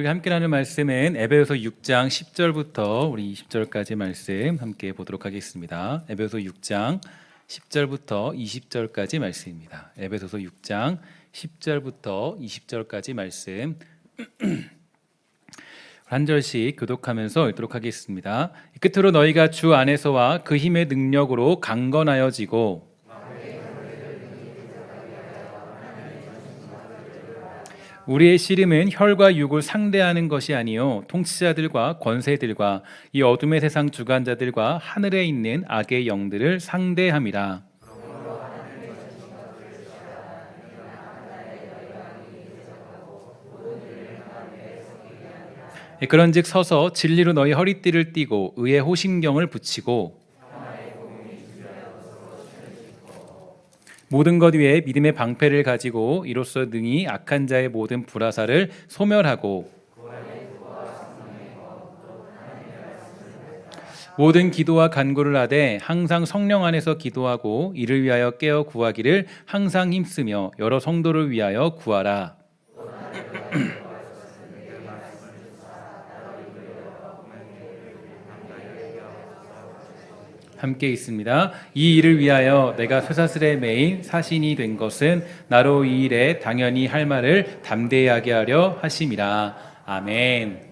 우리가 함께 나눌 말씀은 에베소서 6장 10절부터 우리 20절까지 말씀 함께 보도록 하겠습니다. 에베소서 6장 10절부터 20절까지 말씀입니다. 에베소서 6장 10절부터 20절까지 말씀 한 절씩 교독하면서 읽도록 하겠습니다. 끝으로 너희가 주 안에서와 그 힘의 능력으로 강건하여지고 우리의 씨름은 혈과 육을 상대하는 것이 아니요 통치자들과 권세들과 이 어둠의 세상 주관자들과 하늘에 있는 악의 영들을 상대함이라. 그런즉 서서 진리로 너희 허리띠를 띠고 의의 호심경을 붙이고 모든 것 위에 믿음의 방패를 가지고 이로써 능히 악한 자의 모든 불화살을 소멸하고 모든 기도와 간구를 하되 항상 성령 안에서 기도하고 이를 위하여 깨어 구하기를 항상 힘쓰며 여러 성도를 위하여 구하라. 함께 있습니다. 이 일을 위하여 내가 쇠사슬에 매인 사신이 된 것은 나로 이 일에 당연히 할 말을 담대하게 하려 하심이라. 아멘.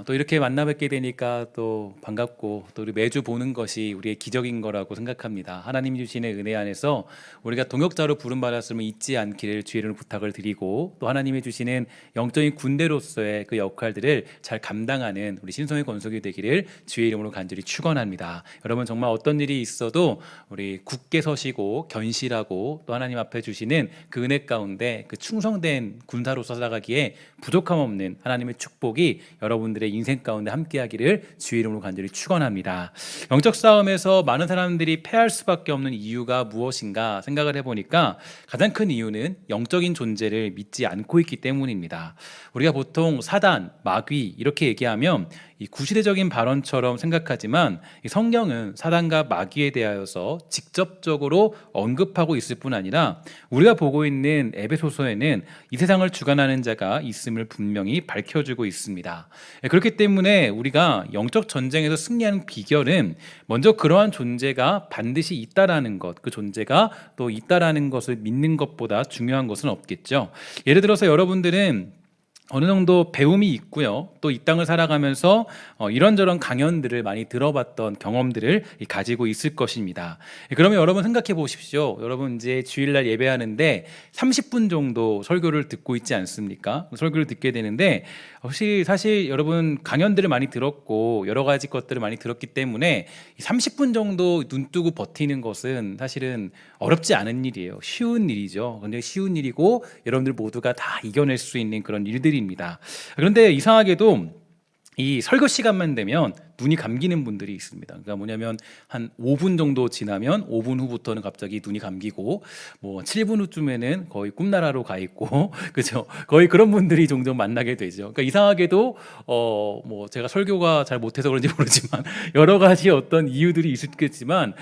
또 이렇게 만나 뵙게 되니까 또 반갑고 또 우리 매주 보는 것이 우리의 기적인 거라고 생각합니다. 하나님이 주시는 은혜 안에서 우리가 동역자로 부름받았음을 잊지 않기를 주의 이름으로 부탁을 드리고 또 하나님이 주시는 영적인 군대로서의 그 역할들을 잘 감당하는 우리 신성의 권속이 되기를 주의 이름으로 간절히 축원합니다. 여러분 정말 어떤 일이 있어도 우리 굳게 서시고 견실하고 또 하나님 앞에 주시는 그 은혜 가운데 그 충성된 군사로서 살아가기에 부족함 없는 하나님의 축복이 여러분들의 인생 가운데 함께하기를 주의 이름으로 간절히 축원합니다. 영적 싸움에서 많은 사람들이 패할 수밖에 없는 이유가 무엇인가 생각을 해보니까 가장 큰 이유는 영적인 존재를 믿지 않고 있기 때문입니다. 우리가 보통 사단, 마귀 이렇게 얘기하면 이 구시대적인 발언처럼 생각하지만 이 성경은 사단과 마귀에 대하여서 직접적으로 언급하고 있을 뿐 아니라 우리가 보고 있는 에베소서에는 이 세상을 주관하는 자가 있음을 분명히 밝혀주고 있습니다. 그렇기 때문에 우리가 영적 전쟁에서 승리하는 비결은 먼저 그러한 존재가 반드시 있다라는 것, 그 존재가 또 있다라는 것을 믿는 것보다 중요한 것은 없겠죠. 예를 들어서 여러분들은 어느 정도 배움이 있고요. 또 이 땅을 살아가면서 이런저런 강연들을 많이 들어봤던 경험들을 가지고 있을 것입니다. 그러면 여러분 생각해 보십시오. 여러분 이제 주일날 예배하는데 30분 정도 설교를 듣고 있지 않습니까? 설교를 듣게 되는데 혹시 사실 여러분 강연들을 많이 들었고 여러 가지 것들을 많이 들었기 때문에 30분 정도 눈 뜨고 버티는 것은 사실은 어렵지 않은 일이에요. 쉬운 일이죠. 굉장히 쉬운 일이고 여러분들 모두가 다 이겨낼 수 있는 그런 일들입니다. 그런데 이상하게도 이 설교 시간만 되면 눈이 감기는 분들이 있습니다. 그러니까 뭐냐면 한 5분 정도 지나면 5분 후부터는 갑자기 눈이 감기고 뭐 7분 후쯤에는 거의 꿈나라로 가 있고 그죠? 거의 그런 분들이 종종 만나게 되죠. 그러니까 이상하게도 뭐 제가 설교가 잘 못해서 그런지 모르지만 여러 가지 어떤 이유들이 있겠지만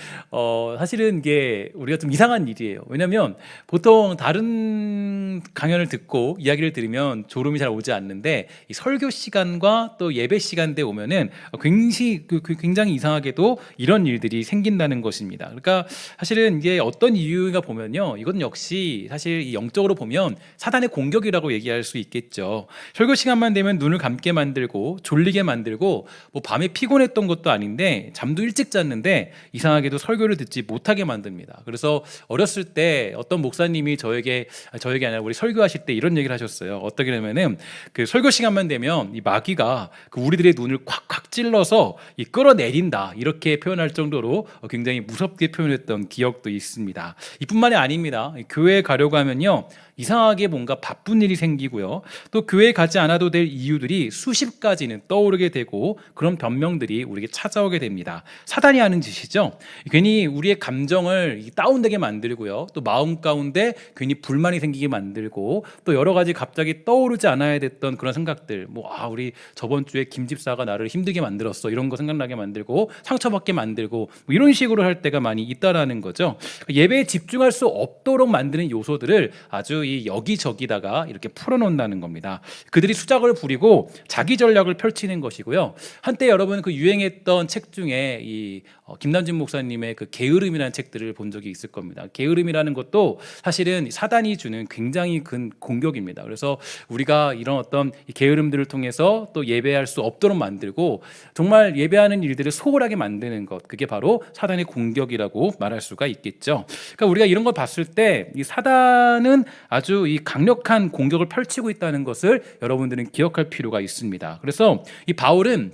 사실은 이게 우리가 좀 이상한 일이에요. 왜냐하면 보통 다른 강연을 듣고 이야기를 들으면 졸음이 잘 오지 않는데 이 설교 시간과 또 예배 시간대 오면은 굉장히 이상하게도 이런 일들이 생긴다는 것입니다. 그러니까 사실은 이게 어떤 이유가 보면요, 이건 역시 사실 영적으로 보면 사단의 공격이라고 얘기할 수 있겠죠. 설교 시간만 되면 눈을 감게 만들고 졸리게 만들고 뭐 밤에 피곤했던 것도 아닌데 잠도 일찍 잤는데 이상하게도 설교를 듣지 못하게 만듭니다. 그래서 어렸을 때 어떤 목사님이 저에게 아니라 우리 설교하실 때 이런 얘기를 하셨어요. 어떻게 하냐면은 그 설교 시간만 되면 이 마귀가 그 우리들의 눈을 콱콱 찔러서 이 끌어내린다 이렇게 표현할 정도로 굉장히 무섭게 표현했던 기억도 있습니다. 이뿐만이 아닙니다. 교회에 가려고 하면요, 이상하게 뭔가 바쁜 일이 생기고요. 또 교회에 가지 않아도 될 이유들이 수십 가지는 떠오르게 되고 그런 변명들이 우리에게 찾아오게 됩니다. 사단이 하는 짓이죠. 괜히 우리의 감정을 다운되게 만들고요. 또 마음 가운데 괜히 불만이 생기게 만들고 또 여러 가지 갑자기 떠오르지 않아야 됐던 그런 생각들. 우리 저번 주에 김 집사가 나를 힘들게 만들었어. 없어 이런 거 생각나게 만들고 상처받게 만들고 뭐 이런 식으로 할 때가 많이 있다라는 거죠. 예배에 집중할 수 없도록 만드는 요소들을 아주 이 여기저기다가 이렇게 풀어놓는다는 겁니다. 그들이 수작을 부리고 자기 전략을 펼치는 것이고요. 한때 여러분 그 유행했던 책 중에 이 김남진 목사님의 그 게으름이라는 책들을 본 적이 있을 겁니다. 게으름이라는 것도 사실은 사단이 주는 굉장히 큰 공격입니다. 그래서 우리가 이런 어떤 게으름들을 통해서 또 예배할 수 없도록 만들고 정말 예배하는 일들을 소홀하게 만드는 것, 그게 바로 사단의 공격이라고 말할 수가 있겠죠. 그러니까 우리가 이런 걸 봤을 때 이 사단은 아주 이 강력한 공격을 펼치고 있다는 것을 여러분들은 기억할 필요가 있습니다. 그래서 이 바울은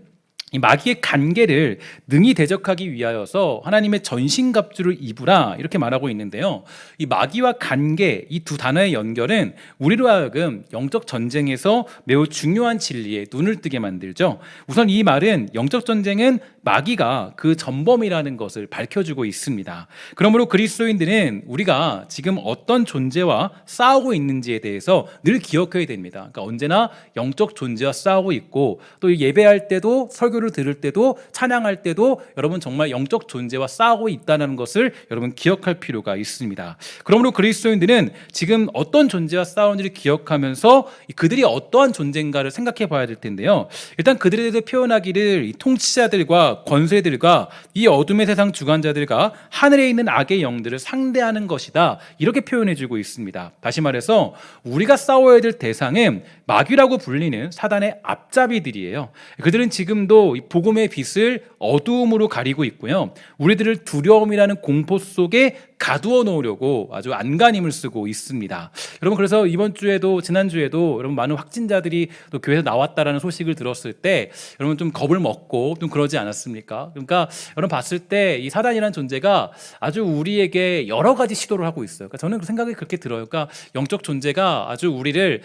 이 마귀의 간계를 능히 대적하기 위하여서 하나님의 전신갑주를 입으라 이렇게 말하고 있는데요. 이 마귀와 간계 이 두 단어의 연결은 우리로 하여금 영적 전쟁에서 매우 중요한 진리에 눈을 뜨게 만들죠. 우선 이 말은 영적 전쟁은 마귀가 그 전범이라는 것을 밝혀주고 있습니다. 그러므로 그리스도인들은 우리가 지금 어떤 존재와 싸우고 있는지에 대해서 늘 기억해야 됩니다. 그러니까 언제나 영적 존재와 싸우고 있고 또 예배할 때도 설교를 들을 때도 찬양할 때도 여러분 정말 영적 존재와 싸우고 있다는 것을 여러분 기억할 필요가 있습니다. 그러므로 그리스도인들은 지금 어떤 존재와 싸우는지를 기억하면서 그들이 어떠한 존재인가를 생각해 봐야 될 텐데요. 일단 그들에 대해서 표현하기를 이 통치자들과 권세들과 이 어둠의 세상 주관자들과 하늘에 있는 악의 영들을 상대하는 것이다 이렇게 표현해 주고 있습니다. 다시 말해서 우리가 싸워야 될 대상은 마귀라고 불리는 사단의 앞잡이들이에요. 그들은 지금도 이 복음의 빛을 어두움으로 가리고 있고요. 우리들을 두려움이라는 공포 속에 가두어 놓으려고 아주 안간힘을 쓰고 있습니다. 여러분 그래서 이번 주에도 지난주에도 여러분 많은 확진자들이 또 교회에서 나왔다라는 소식을 들었을 때 여러분 좀 겁을 먹고 좀 그러지 않았습니까? 그러니까 여러분 봤을 때 이 사단이라는 존재가 아주 우리에게 여러 가지 시도를 하고 있어요. 그러니까 저는 그 생각이 그렇게 들어요. 그러니까 영적 존재가 아주 우리를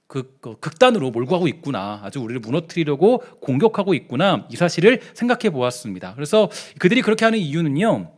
극단으로 몰고 가고 있구나, 아주 우리를 무너뜨리려고 공격하고 있구나, 이 사실을 생각해 보았습니다. 그래서 그들이 그렇게 하는 이유는요,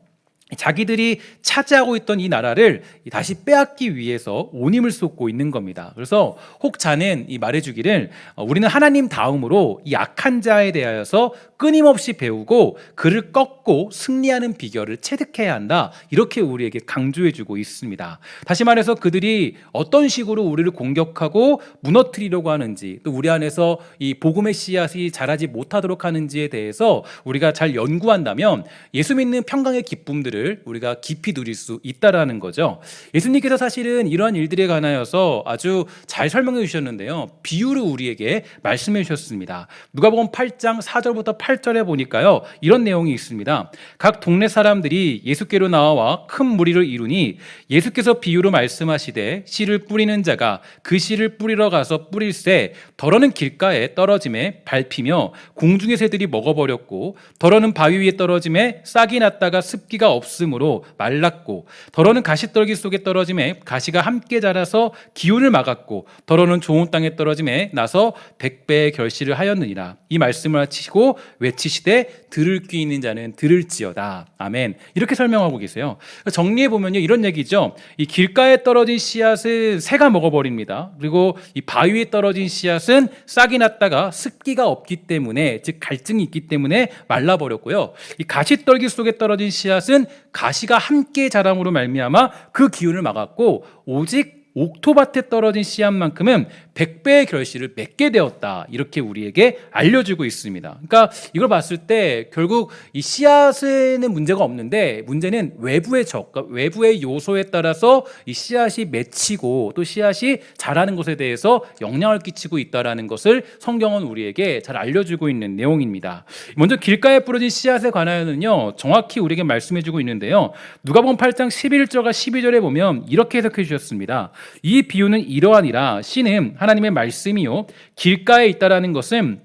자기들이 차지하고 있던 이 나라를 다시 빼앗기 위해서 온 힘을 쏟고 있는 겁니다. 그래서 혹 자는 이 말해주기를 우리는 하나님 다음으로 이 악한 자에 대하여서 끊임없이 배우고 그를 꺾고 승리하는 비결을 체득해야 한다, 이렇게 우리에게 강조해주고 있습니다. 다시 말해서 그들이 어떤 식으로 우리를 공격하고 무너뜨리려고 하는지, 또 우리 안에서 이 복음의 씨앗이 자라지 못하도록 하는지에 대해서 우리가 잘 연구한다면 예수 믿는 평강의 기쁨들을 우리가 깊이 누릴 수 있다라는 거죠. 예수님께서 사실은 이러한 일들에 관하여서 아주 잘 설명해 주셨는데요, 비유를 우리에게 말씀해 주셨습니다. 누가복음 8장 4절부터 8절에 보니까요, 이런 내용이 있습니다. 각 동네 사람들이 예수께로 나와 큰 무리를 이루니 예수께서 비유로 말씀하시되 씨를 뿌리는 자가 그 씨를 뿌리러 가서 뿌릴새 덜어는 길가에 떨어짐에 밟히며 공중의 새들이 먹어버렸고, 덜어는 바위 위에 떨어짐에 싹이 났다가 습기가 없으므로 말랐고, 덜어는 가시떨기 속에 떨어짐에 가시가 함께 자라서 기운을 막았고, 덜어는 좋은 땅에 떨어짐에 나서 100배의 결실을 하였느니라. 이 말씀을 하시고 외치시되 들을 귀 있는 자는 들을지어다. 아멘. 이렇게 설명하고 계세요. 정리해 보면요, 이런 얘기죠. 이 길가에 떨어진 씨앗은 새가 먹어버립니다. 그리고 이 바위 위에 떨어진 씨앗은 싹이 났다가 습기가 없기 때문에, 즉 갈증이 있기 때문에 말라버렸고요. 이 가시떨기 속에 떨어진 씨앗은 가시가 함께 자람으로 말미암아 그 기운을 막았고, 오직 옥토밭에 떨어진 씨앗만큼은 100배의 결실을 맺게 되었다, 이렇게 우리에게 알려주고 있습니다. 그러니까 이걸 봤을 때 결국 이 씨앗에는 문제가 없는데 문제는 외부의 그러니까 외부의 요소에 따라서 이 씨앗이 맺히고 또 씨앗이 자라는 것에 대해서 영향을 끼치고 있다는 것을 성경은 우리에게 잘 알려주고 있는 내용입니다. 먼저 길가에 뿌려진 씨앗에 관하여는요, 정확히 우리에게 말씀해주고 있는데요, 누가복음 8장 11절과 12절에 보면 이렇게 해석해 주셨습니다. 이 비유는 이러하니라. 씨는 하나님의 말씀이요 길가에 있다라는 것은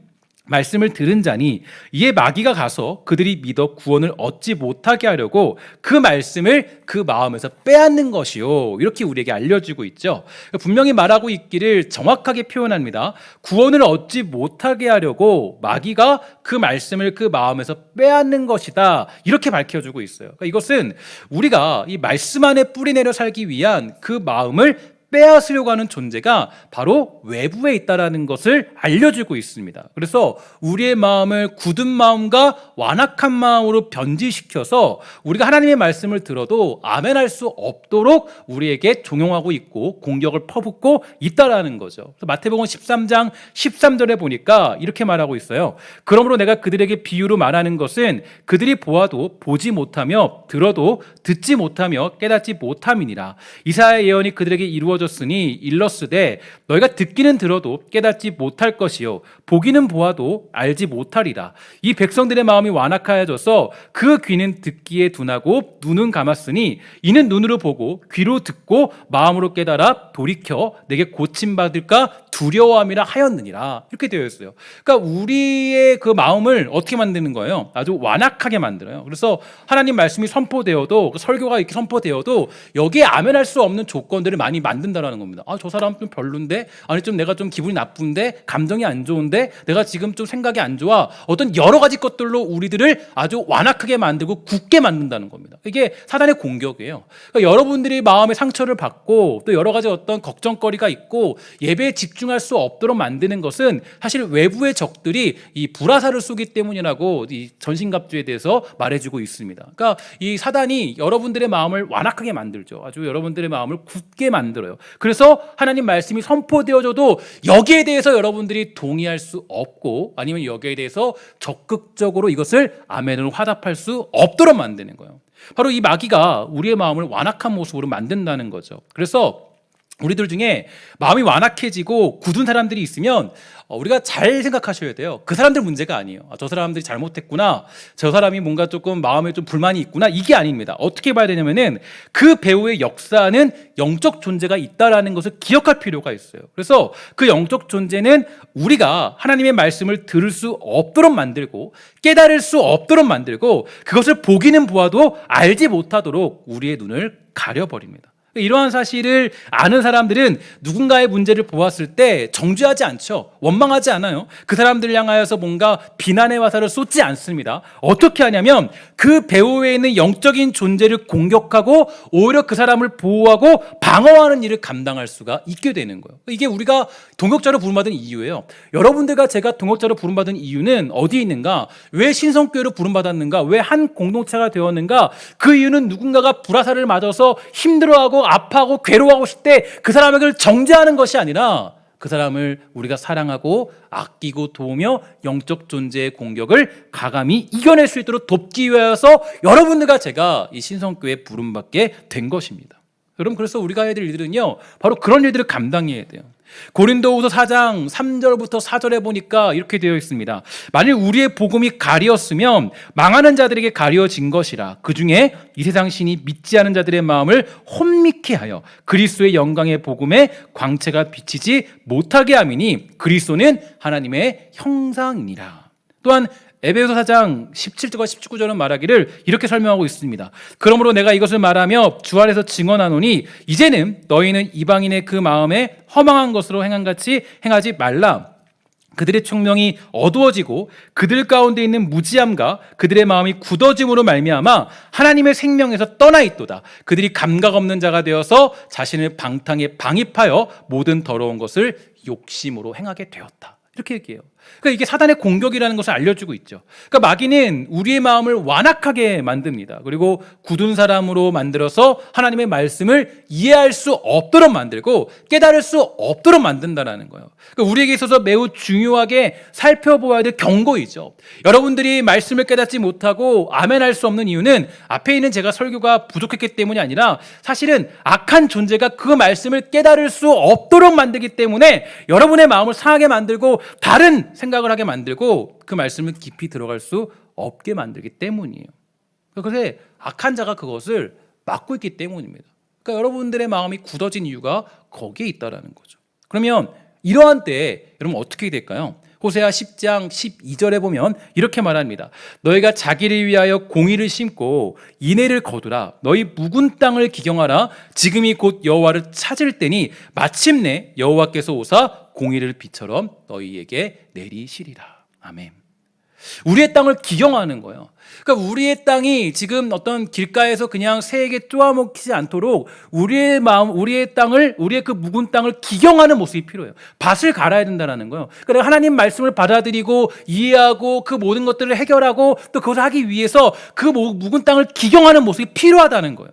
말씀을 들은 자니 이에 마귀가 가서 그들이 믿어 구원을 얻지 못하게 하려고 그 말씀을 그 마음에서 빼앗는 것이요, 이렇게 우리에게 알려주고 있죠. 분명히 말하고 있기를 정확하게 표현합니다. 구원을 얻지 못하게 하려고 마귀가 그 말씀을 그 마음에서 빼앗는 것이다, 이렇게 밝혀주고 있어요. 그러니까 이것은 우리가 이 말씀 안에 뿌리내려 살기 위한 그 마음을 빼앗으려고 하는 존재가 바로 외부에 있다라는 것을 알려주고 있습니다. 그래서 우리의 마음을 굳은 마음과 완악한 마음으로 변질시켜서 우리가 하나님의 말씀을 들어도 아멘할 수 없도록 우리에게 종용하고 있고 공격을 퍼붓고 있다라는 거죠. 그래서 마태복음 13장 13절에 보니까 이렇게 말하고 있어요. 그러므로 내가 그들에게 비유로 말하는 것은 그들이 보아도 보지 못하며 들어도 듣지 못하며 깨닫지 못함이니라. 이사야의 예언이 그들에게 이루어졌으니 일렀으되 너희가 듣기는 들어도 깨닫지 못할 것이요 보기는 보아도 알지 못하리라. 이 백성들의 마음이 완악하여져서 그 귀는 듣기에 둔하고 눈은 감았으니 이는 눈으로 보고 귀로 듣고 마음으로 깨달아 돌이켜 내게 고침받을까 두려워함이라 하였느니라. 이렇게 되어 있어요. 그러니까 우리의 그 마음을 어떻게 만드는 거예요? 아주 완악하게 만들어요. 그래서 하나님 말씀이 선포되어도 설교가 이렇게 선포되어도 여기에 아멘할 수 없는 조건들을 많이 만든다라는 겁니다. 저 사람 좀 별론데, 아니 좀 내가 좀 기분이 나쁜데, 감정이 안 좋은데, 내가 지금 좀 생각이 안 좋아. 어떤 여러 가지 것들로 우리들을 아주 완악하게 만들고 굳게 만든다는 겁니다. 이게 사단의 공격이에요. 그러니까 여러분들이 마음의 상처를 받고 또 여러 가지 어떤 걱정거리가 있고 예배에 집중할 수 없도록 만드는 것은 사실 외부의 적들이 이 불화살을 쏘기 때문이라고 이 전신갑주에 대해서 말해주고 있습니다. 그러니까 이 사단이 여러분들의 마음을 완악하게 만들죠. 아주 여러분들의 마음을 굳게 만들어요. 그래서 하나님 말씀이 선포되어져도 여기에 대해서 여러분들이 동의할 수 없고 아니면 여기에 대해서 적극적으로 이것을 아멘으로 화답할 수 없도록 만드는 거예요. 바로 이 마귀가 우리의 마음을 완악한 모습으로 만든다는 거죠. 그래서 우리들 중에 마음이 완악해지고 굳은 사람들이 있으면 우리가 잘 생각하셔야 돼요. 그 사람들 문제가 아니에요. 저 사람들이 잘못했구나, 저 사람이 뭔가 조금 마음에 좀 불만이 있구나, 이게 아닙니다. 어떻게 봐야 되냐면은 그 배우의 역사는 영적 존재가 있다라는 것을 기억할 필요가 있어요. 그래서 그 영적 존재는 우리가 하나님의 말씀을 들을 수 없도록 만들고 깨달을 수 없도록 만들고 그것을 보기는 보아도 알지 못하도록 우리의 눈을 가려버립니다. 이러한 사실을 아는 사람들은 누군가의 문제를 보았을 때 정죄하지 않죠. 원망하지 않아요. 그 사람들을 향하여서 뭔가 비난의 화살을 쏟지 않습니다. 어떻게 하냐면 그 배후에 있는 영적인 존재를 공격하고 오히려 그 사람을 보호하고 방어하는 일을 감당할 수가 있게 되는 거예요. 이게 우리가 동역자로 부름받은 이유예요. 여러분들과 제가 동역자로 부름받은 이유는 어디에 있는가? 왜 신성교회로 부름받았는가? 왜 한 공동체가 되었는가? 그 이유는 누군가가 불화살을 맞아서 힘들어하고 아파하고 괴로워하고 있을 때 그 사람에게 정죄하는 것이 아니라 그 사람을 우리가 사랑하고 아끼고 도우며 영적 존재의 공격을 가감히 이겨낼 수 있도록 돕기 위해서 여러분들과 제가 이 신성교회에 부름받게 된 것입니다. 여러분, 그래서 우리가 해야 될 일들은요, 바로 그런 일들을 감당해야 돼요. 고린도후서 4장 3절부터 4절에 보니까 이렇게 되어 있습니다. 만일 우리의 복음이 가리었으면 망하는 자들에게 가리어진 것이라. 그 중에 이 세상 신이 믿지 않은 자들의 마음을 혼미케 하여 그리스도의 영광의 복음에 광채가 비치지 못하게 함이니 그리스도는 하나님의 형상이니라. 또한 에베소서 4장 17절과 19절은 말하기를 이렇게 설명하고 있습니다. 그러므로 내가 이것을 말하며 주 안에서 증언하노니 이제는 너희는 이방인의 그 마음에 허망한 것으로 행한같이 행하지 말라. 그들의 총명이 어두워지고 그들 가운데 있는 무지함과 그들의 마음이 굳어짐으로 말미암아 하나님의 생명에서 떠나 있도다. 그들이 감각 없는 자가 되어서 자신을 방탕에 방입하여 모든 더러운 것을 욕심으로 행하게 되었다. 이렇게 얘기해요. 그러니까 이게 사단의 공격이라는 것을 알려주고 있죠. 그러니까 마귀는 우리의 마음을 완악하게 만듭니다. 그리고 굳은 사람으로 만들어서 하나님의 말씀을 이해할 수 없도록 만들고 깨달을 수 없도록 만든다는 거예요. 그러니까 우리에게 있어서 매우 중요하게 살펴보아야 될 경고이죠. 여러분들이 말씀을 깨닫지 못하고 아멘할 수 없는 이유는 앞에 있는 제가 설교가 부족했기 때문이 아니라 사실은 악한 존재가 그 말씀을 깨달을 수 없도록 만들기 때문에 여러분의 마음을 상하게 만들고 다른 생각을 하게 만들고 그 말씀을 깊이 들어갈 수 없게 만들기 때문이에요. 그래서 악한 자가 그것을 막고 있기 때문입니다. 그러니까 여러분들의 마음이 굳어진 이유가 거기에 있다는 거죠. 그러면 이러한 때에 여러분 어떻게 될까요? 호세아 10장 12절에 보면 이렇게 말합니다. 너희가 자기를 위하여 공의를 심고 인애를 거두라. 너희 묵은 땅을 기경하라. 지금이 곧 여호와를 찾을 때니 마침내 여호와께서 오사 공의를 비처럼 너희에게 내리시리라. 아멘. 우리의 땅을 기경하는 거예요. 그러니까 우리의 땅이 지금 어떤 길가에서 그냥 새에게 쪼아먹히지 않도록 우리의 마음, 우리의 땅을, 우리의 그 묵은 땅을 기경하는 모습이 필요해요. 밭을 갈아야 된다는 거예요. 그러니까 하나님 말씀을 받아들이고 이해하고 그 모든 것들을 해결하고 또 그것을 하기 위해서 그 묵은 땅을 기경하는 모습이 필요하다는 거예요.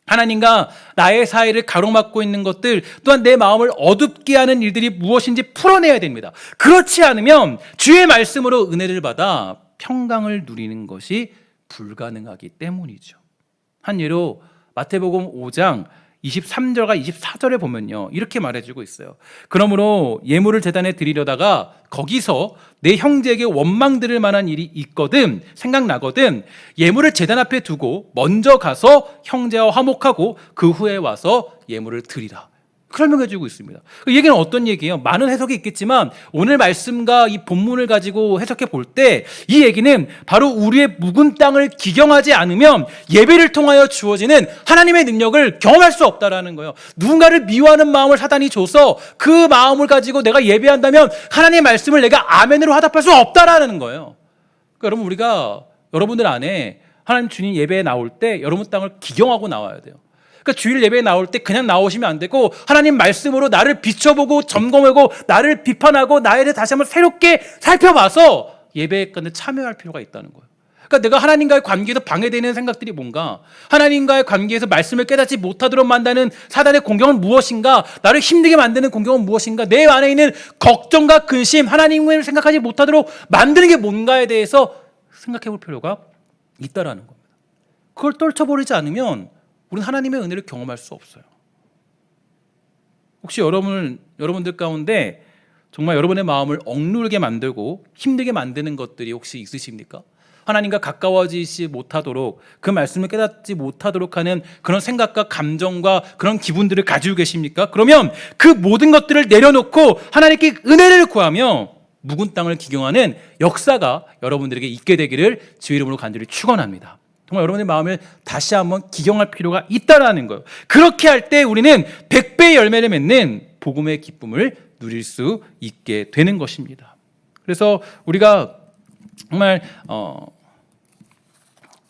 하나님과 나의 사이를 가로막고 있는 것들, 또한 내 마음을 어둡게 하는 일들이 무엇인지 풀어내야 됩니다. 그렇지 않으면 주의 말씀으로 은혜를 받아 평강을 누리는 것이 불가능하기 때문이죠. 한 예로 마태복음 5장 23절과 24절에 보면요, 이렇게 말해주고 있어요. 그러므로 예물을 제단에 드리려다가 거기서 내 형제에게 원망 들을 만한 일이 있거든, 생각나거든, 예물을 제단 앞에 두고 먼저 가서 형제와 화목하고 그 후에 와서 예물을 드리라. 설명해주고 있습니다. 이 얘기는 어떤 얘기예요? 많은 해석이 있겠지만 오늘 말씀과 이 본문을 가지고 해석해 볼 때 이 얘기는 바로 우리의 묵은 땅을 기경하지 않으면 예배를 통하여 주어지는 하나님의 능력을 경험할 수 없다라는 거예요. 누군가를 미워하는 마음을 사단이 줘서 그 마음을 가지고 내가 예배한다면 하나님의 말씀을 내가 아멘으로 화답할 수 없다라는 거예요. 그러니까 여러분, 우리가 여러분들 안에 하나님 주님 예배에 나올 때 여러분 땅을 기경하고 나와야 돼요. 그러니까 주일 예배에 나올 때 그냥 나오시면 안 되고 하나님 말씀으로 나를 비춰보고 점검하고 나를 비판하고 나에 대해 다시 한번 새롭게 살펴봐서 예배 가운데 참여할 필요가 있다는 거예요. 그러니까 내가 하나님과의 관계에서 방해되는 생각들이 뭔가, 하나님과의 관계에서 말씀을 깨닫지 못하도록 만드는 사단의 공격은 무엇인가, 나를 힘들게 만드는 공격은 무엇인가, 내 안에 있는 걱정과 근심, 하나님을 생각하지 못하도록 만드는 게 뭔가에 대해서 생각해 볼 필요가 있다라는 겁니다. 그걸 떨쳐버리지 않으면 우리는 하나님의 은혜를 경험할 수 없어요. 혹시 여러분들 가운데 정말 여러분의 마음을 억누르게 만들고 힘들게 만드는 것들이 혹시 있으십니까? 하나님과 가까워지지 못하도록, 그 말씀을 깨닫지 못하도록 하는 그런 생각과 감정과 그런 기분들을 가지고 계십니까? 그러면 그 모든 것들을 내려놓고 하나님께 은혜를 구하며 묵은 땅을 기경하는 역사가 여러분들에게 있게 되기를 주의 이름으로 간절히 축원합니다. 정말 여러분의 마음을 다시 한번 기경할 필요가 있다라는 거예요. 그렇게 할 때 우리는 100배의 열매를 맺는 복음의 기쁨을 누릴 수 있게 되는 것입니다. 그래서 우리가 정말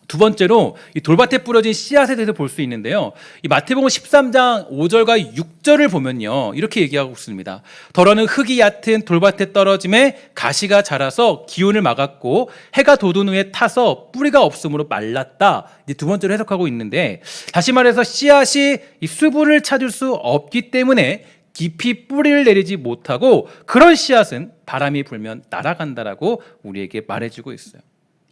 두 번째로 이 돌밭에 뿌려진 씨앗에 대해서 볼 수 있는데요. 이 마태복음 13장 5절과 6절을 보면요, 이렇게 얘기하고 있습니다. 더러는 흙이 얕은 돌밭에 떨어짐에 가시가 자라서 기온을 막았고 해가 돋은 후에 타서 뿌리가 없으므로 말랐다. 이제 두 번째로 해석하고 있는데, 다시 말해서 씨앗이 이 수분을 찾을 수 없기 때문에 깊이 뿌리를 내리지 못하고 그런 씨앗은 바람이 불면 날아간다라고 우리에게 말해주고 있어요.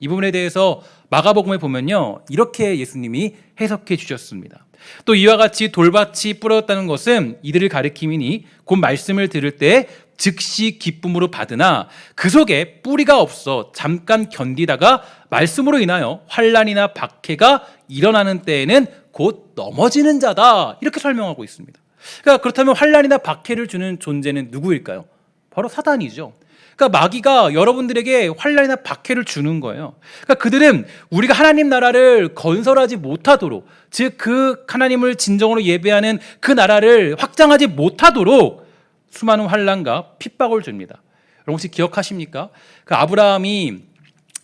이 부분에 대해서 마가복음에 보면요, 이렇게 예수님이 해석해 주셨습니다. 또 이와 같이 돌밭이 뿌렸다는 것은 이들을 가리킴이니 곧 말씀을 들을 때 즉시 기쁨으로 받으나 그 속에 뿌리가 없어 잠깐 견디다가 말씀으로 인하여 환난이나 박해가 일어나는 때에는 곧 넘어지는 자다, 이렇게 설명하고 있습니다. 그러니까 그렇다면 환난이나 박해를 주는 존재는 누구일까요? 바로 사단이죠. 그러니까 마귀가 여러분들에게 환난이나 박해를 주는 거예요. 그러니까 그들은 우리가 하나님 나라를 건설하지 못하도록, 즉 그 하나님을 진정으로 예배하는 그 나라를 확장하지 못하도록 수많은 환난과 핍박을 줍니다. 여러분 혹시 기억하십니까? 그 아브라함이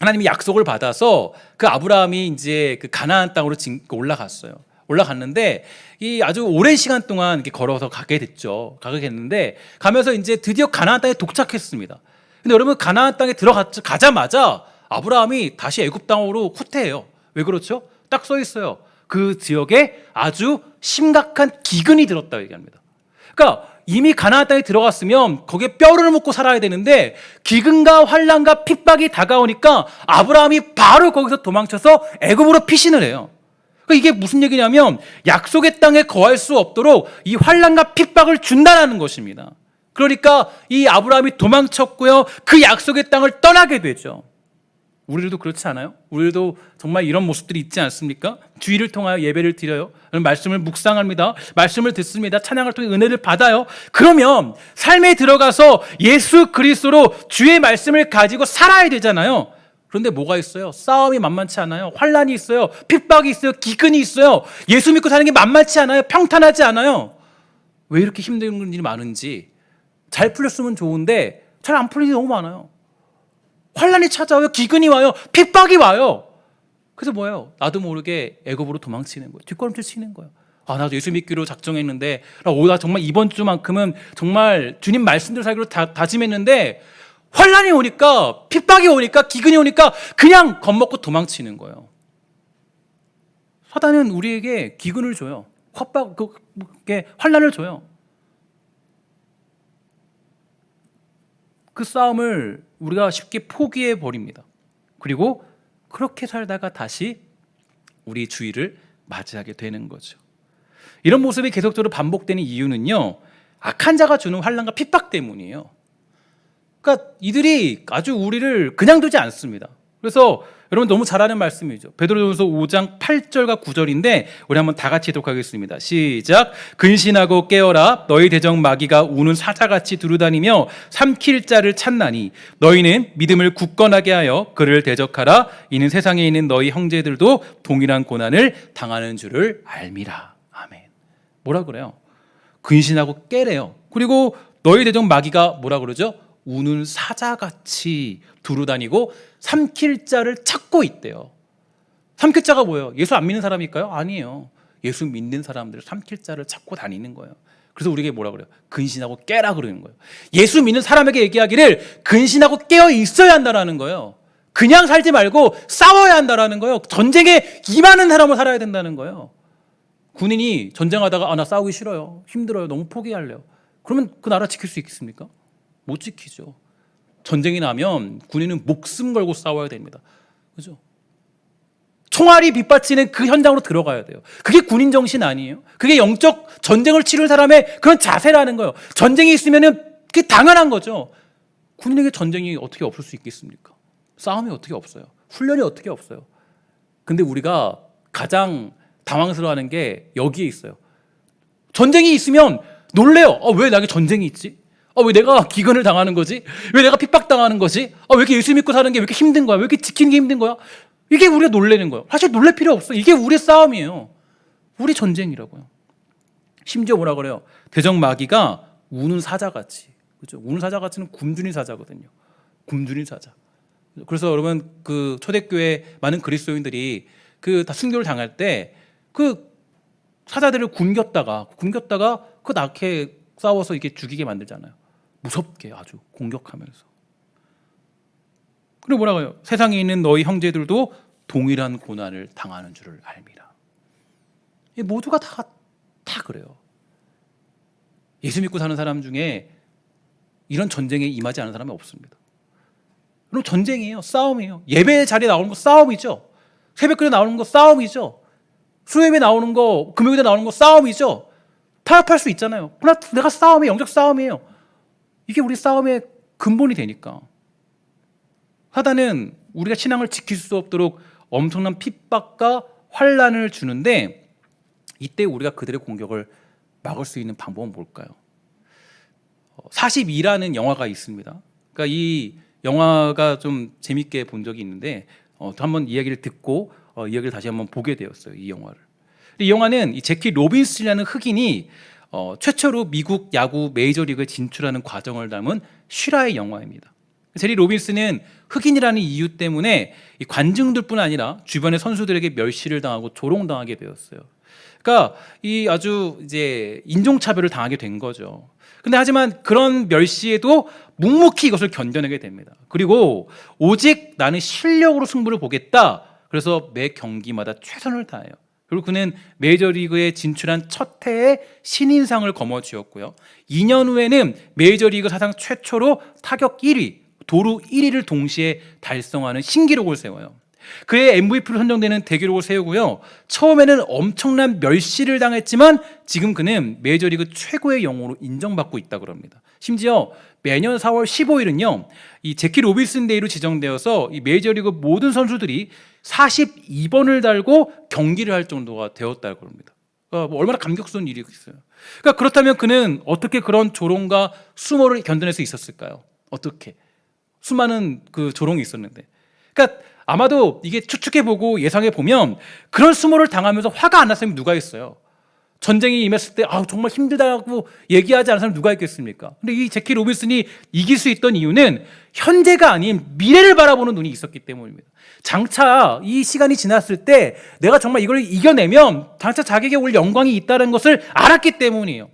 하나님의 약속을 받아서 그 아브라함이 이제 그 가나안 땅으로 올라갔어요. 올라갔는데 이 아주 오랜 시간 동안 이렇게 걸어서 가게 됐는데 가면서 이제 드디어 가나안 땅에 도착했습니다. 근데 여러분, 가나안 땅에 가자마자 아브라함이 다시 애굽 땅으로 후퇴해요. 왜 그렇죠? 딱 써 있어요. 그 지역에 아주 심각한 기근이 들었다고 얘기합니다. 그러니까 이미 가나안 땅에 들어갔으면 거기에 뼈를 묻고 살아야 되는데 기근과 환난과 핍박이 다가오니까 아브라함이 바로 거기서 도망쳐서 애굽으로 피신을 해요. 그러니까 이게 무슨 얘기냐면 약속의 땅에 거할 수 없도록 이 환난과 핍박을 준다는 것입니다. 그러니까 이 아브라함이 도망쳤고요, 그 약속의 땅을 떠나게 되죠. 우리들도 그렇지 않아요? 우리들도 정말 이런 모습들이 있지 않습니까? 주일을 통하여 예배를 드려요, 말씀을 묵상합니다, 말씀을 듣습니다, 찬양을 통해 은혜를 받아요. 그러면 삶에 들어가서 예수 그리스도로 주의 말씀을 가지고 살아야 되잖아요. 그런데 뭐가 있어요? 싸움이 만만치 않아요. 환난이 있어요. 핍박이 있어요. 기근이 있어요. 예수 믿고 사는 게 만만치 않아요. 평탄하지 않아요. 왜 이렇게 힘든 일이 많은지, 잘 풀렸으면 좋은데 잘 안 풀리는 게 너무 많아요. 환란이 찾아와요. 기근이 와요. 핍박이 와요. 그래서 뭐예요? 나도 모르게 애굽으로 도망치는 거예요. 뒷걸음질 치는 거예요. 나도 예수 믿기로 작정했는데, 나 정말 이번 주만큼은 정말 주님 말씀대로 살기로 다짐했는데, 환란이 오니까, 핍박이 오니까, 기근이 오니까 그냥 겁먹고 도망치는 거예요. 사단은 우리에게 기근을 줘요. 환란을 줘요. 그 싸움을 우리가 쉽게 포기해 버립니다. 그리고 그렇게 살다가 다시 우리 주위를 맞이하게 되는 거죠. 이런 모습이 계속적으로 반복되는 이유는요, 악한 자가 주는 환난과 핍박 때문이에요. 그러니까 이들이 아주 우리를 그냥 두지 않습니다. 그래서 여러분 너무 잘 아는 말씀이죠. 베드로전서 5장 8절과 9절인데 우리 한번 다 같이 읽도록 하겠습니다. 시작. 근신하고 깨어라. 너희 대적 마귀가 우는 사자같이 두루다니며 삼킬 자를 찾나니 너희는 믿음을 굳건하게 하여 그를 대적하라. 이는 세상에 있는 너희 형제들도 동일한 고난을 당하는 줄을 알미라. 아멘. 뭐라 그래요? 근신하고 깨래요. 그리고 너희 대적 마귀가 뭐라 그러죠? 우는 사자같이 두루다니고 삼킬 자를 찾고 있대요. 삼킬 자가 뭐예요? 예수 안 믿는 사람일까요? 아니에요. 예수 믿는 사람들을 삼킬 자를 찾고 다니는 거예요. 그래서 우리에게 뭐라 그래요? 근신하고 깨라 그러는 거예요. 예수 믿는 사람에게 얘기하기를 근신하고 깨어 있어야 한다는 거예요. 그냥 살지 말고 싸워야 한다는 거예요. 전쟁에 임하는 사람으로 살아야 된다는 거예요. 군인이 전쟁하다가 나 싸우기 싫어요. 힘들어요. 너무 포기할래요. 그러면 그 나라 지킬 수 있겠습니까? 못 지키죠. 전쟁이 나면 군인은 목숨 걸고 싸워야 됩니다. 그죠? 총알이 빗받치는 그 현장으로 들어가야 돼요. 그게 군인 정신 아니에요? 그게 영적 전쟁을 치르는 사람의 그런 자세라는 거예요. 전쟁이 있으면은 그게 당연한 거죠. 군인에게 전쟁이 어떻게 없을 수 있겠습니까? 싸움이 어떻게 없어요? 훈련이 어떻게 없어요? 근데 우리가 가장 당황스러워하는 게 여기에 있어요. 전쟁이 있으면 놀래요. 왜 나에게 전쟁이 있지? 왜 내가 기근을 당하는 거지? 왜 내가 핍박당하는 거지? 왜 이렇게 예수 믿고 사는 게 왜 이렇게 힘든 거야? 왜 이렇게 지키는 게 힘든 거야? 이게 우리가 놀라는 거예요. 사실 놀랄 필요 없어. 이게 우리의 싸움이에요. 우리 전쟁이라고요. 심지어 뭐라 그래요? 대적 마귀가 우는 사자같이. 그죠? 우는 사자같이는 굶주린 사자거든요. 굶주린 사자. 그래서 여러분 그 초대교회 많은 그리스도인들이 그 다 순교를 당할 때 그 사자들을 굶겼다가 그 낙해 싸워서 이렇게 죽이게 만들잖아요. 무섭게 아주 공격하면서. 그리고 뭐라고 해요? 세상에 있는 너희 형제들도 동일한 고난을 당하는 줄을 알미라. 모두가 다 그래요. 예수 믿고 사는 사람 중에 이런 전쟁에 임하지 않은 사람이 없습니다. 그럼 전쟁이에요. 싸움이에요. 예배 자리에 나오는 거 싸움이죠. 새벽기도에 나오는 거 싸움이죠. 수요예배 나오는 거, 금요일에 나오는 거 싸움이죠. 타협할 수 있잖아요. 그러나 내가 싸움이 영적 싸움이에요. 이게 우리 싸움의 근본이 되니까. 사단은 우리가 신앙을 지킬 수 없도록 엄청난 핍박과 환란을 주는데 이때 우리가 그들의 공격을 막을 수 있는 방법은 뭘까요? 42라는 영화가 있습니다. 그러니까 이 영화가 좀 재밌게 본 적이 있는데 한번 이야기를 듣고 이야기를 다시 한번 보게 되었어요. 이 영화를. 이 영화는 이 제키 로빈슨이라는 흑인이 최초로 미국 야구 메이저리그에 진출하는 과정을 담은 실화의 영화입니다. 제리 로빈슨은 흑인이라는 이유 때문에 이 관중들뿐 아니라 주변의 선수들에게 멸시를 당하고 조롱당하게 되었어요. 그러니까 이 아주 이제 인종차별을 당하게 된 거죠. 근데 하지만 그런 멸시에도 묵묵히 이것을 견뎌내게 됩니다. 그리고 오직 나는 실력으로 승부를 보겠다. 그래서 매 경기마다 최선을 다해요. 그리고 그는 메이저리그에 진출한 첫 해에 신인상을 거머쥐었고요. 2년 후에는 메이저리그 사상 최초로 타격 1위, 도루 1위를 동시에 달성하는 신기록을 세워요. 그의 MVP로 선정되는 대기록을 세우고요. 처음에는 엄청난 멸시를 당했지만 지금 그는 메이저리그 최고의 영웅으로 인정받고 있다고 합니다. 심지어 매년 4월 15일은요. 이 제키 로빈슨 데이로 지정되어서 이 메이저리그 모든 선수들이 42번을 달고 경기를 할 정도가 되었다고 합니다. 그러니까 얼마나 감격스러운 일이겠어요. 그러니까 그렇다면 그는 어떻게 그런 조롱과 수모를 견뎌낼 수 있었을까요? 어떻게? 수많은 그 조롱이 있었는데. 그러니까 아마도 이게 추측해보고 예상해보면 그런 수모를 당하면서 화가 안 났으면 누가 있어요? 전쟁이 임했을 때 정말 힘들다고 얘기하지 않은 사람 누가 있겠습니까? 근데 이 제키 로빈슨이 이길 수 있던 이유는 현재가 아닌 미래를 바라보는 눈이 있었기 때문입니다. 장차 이 시간이 지났을 때 내가 정말 이걸 이겨내면 장차 자기에게 올 영광이 있다는 것을 알았기 때문이에요.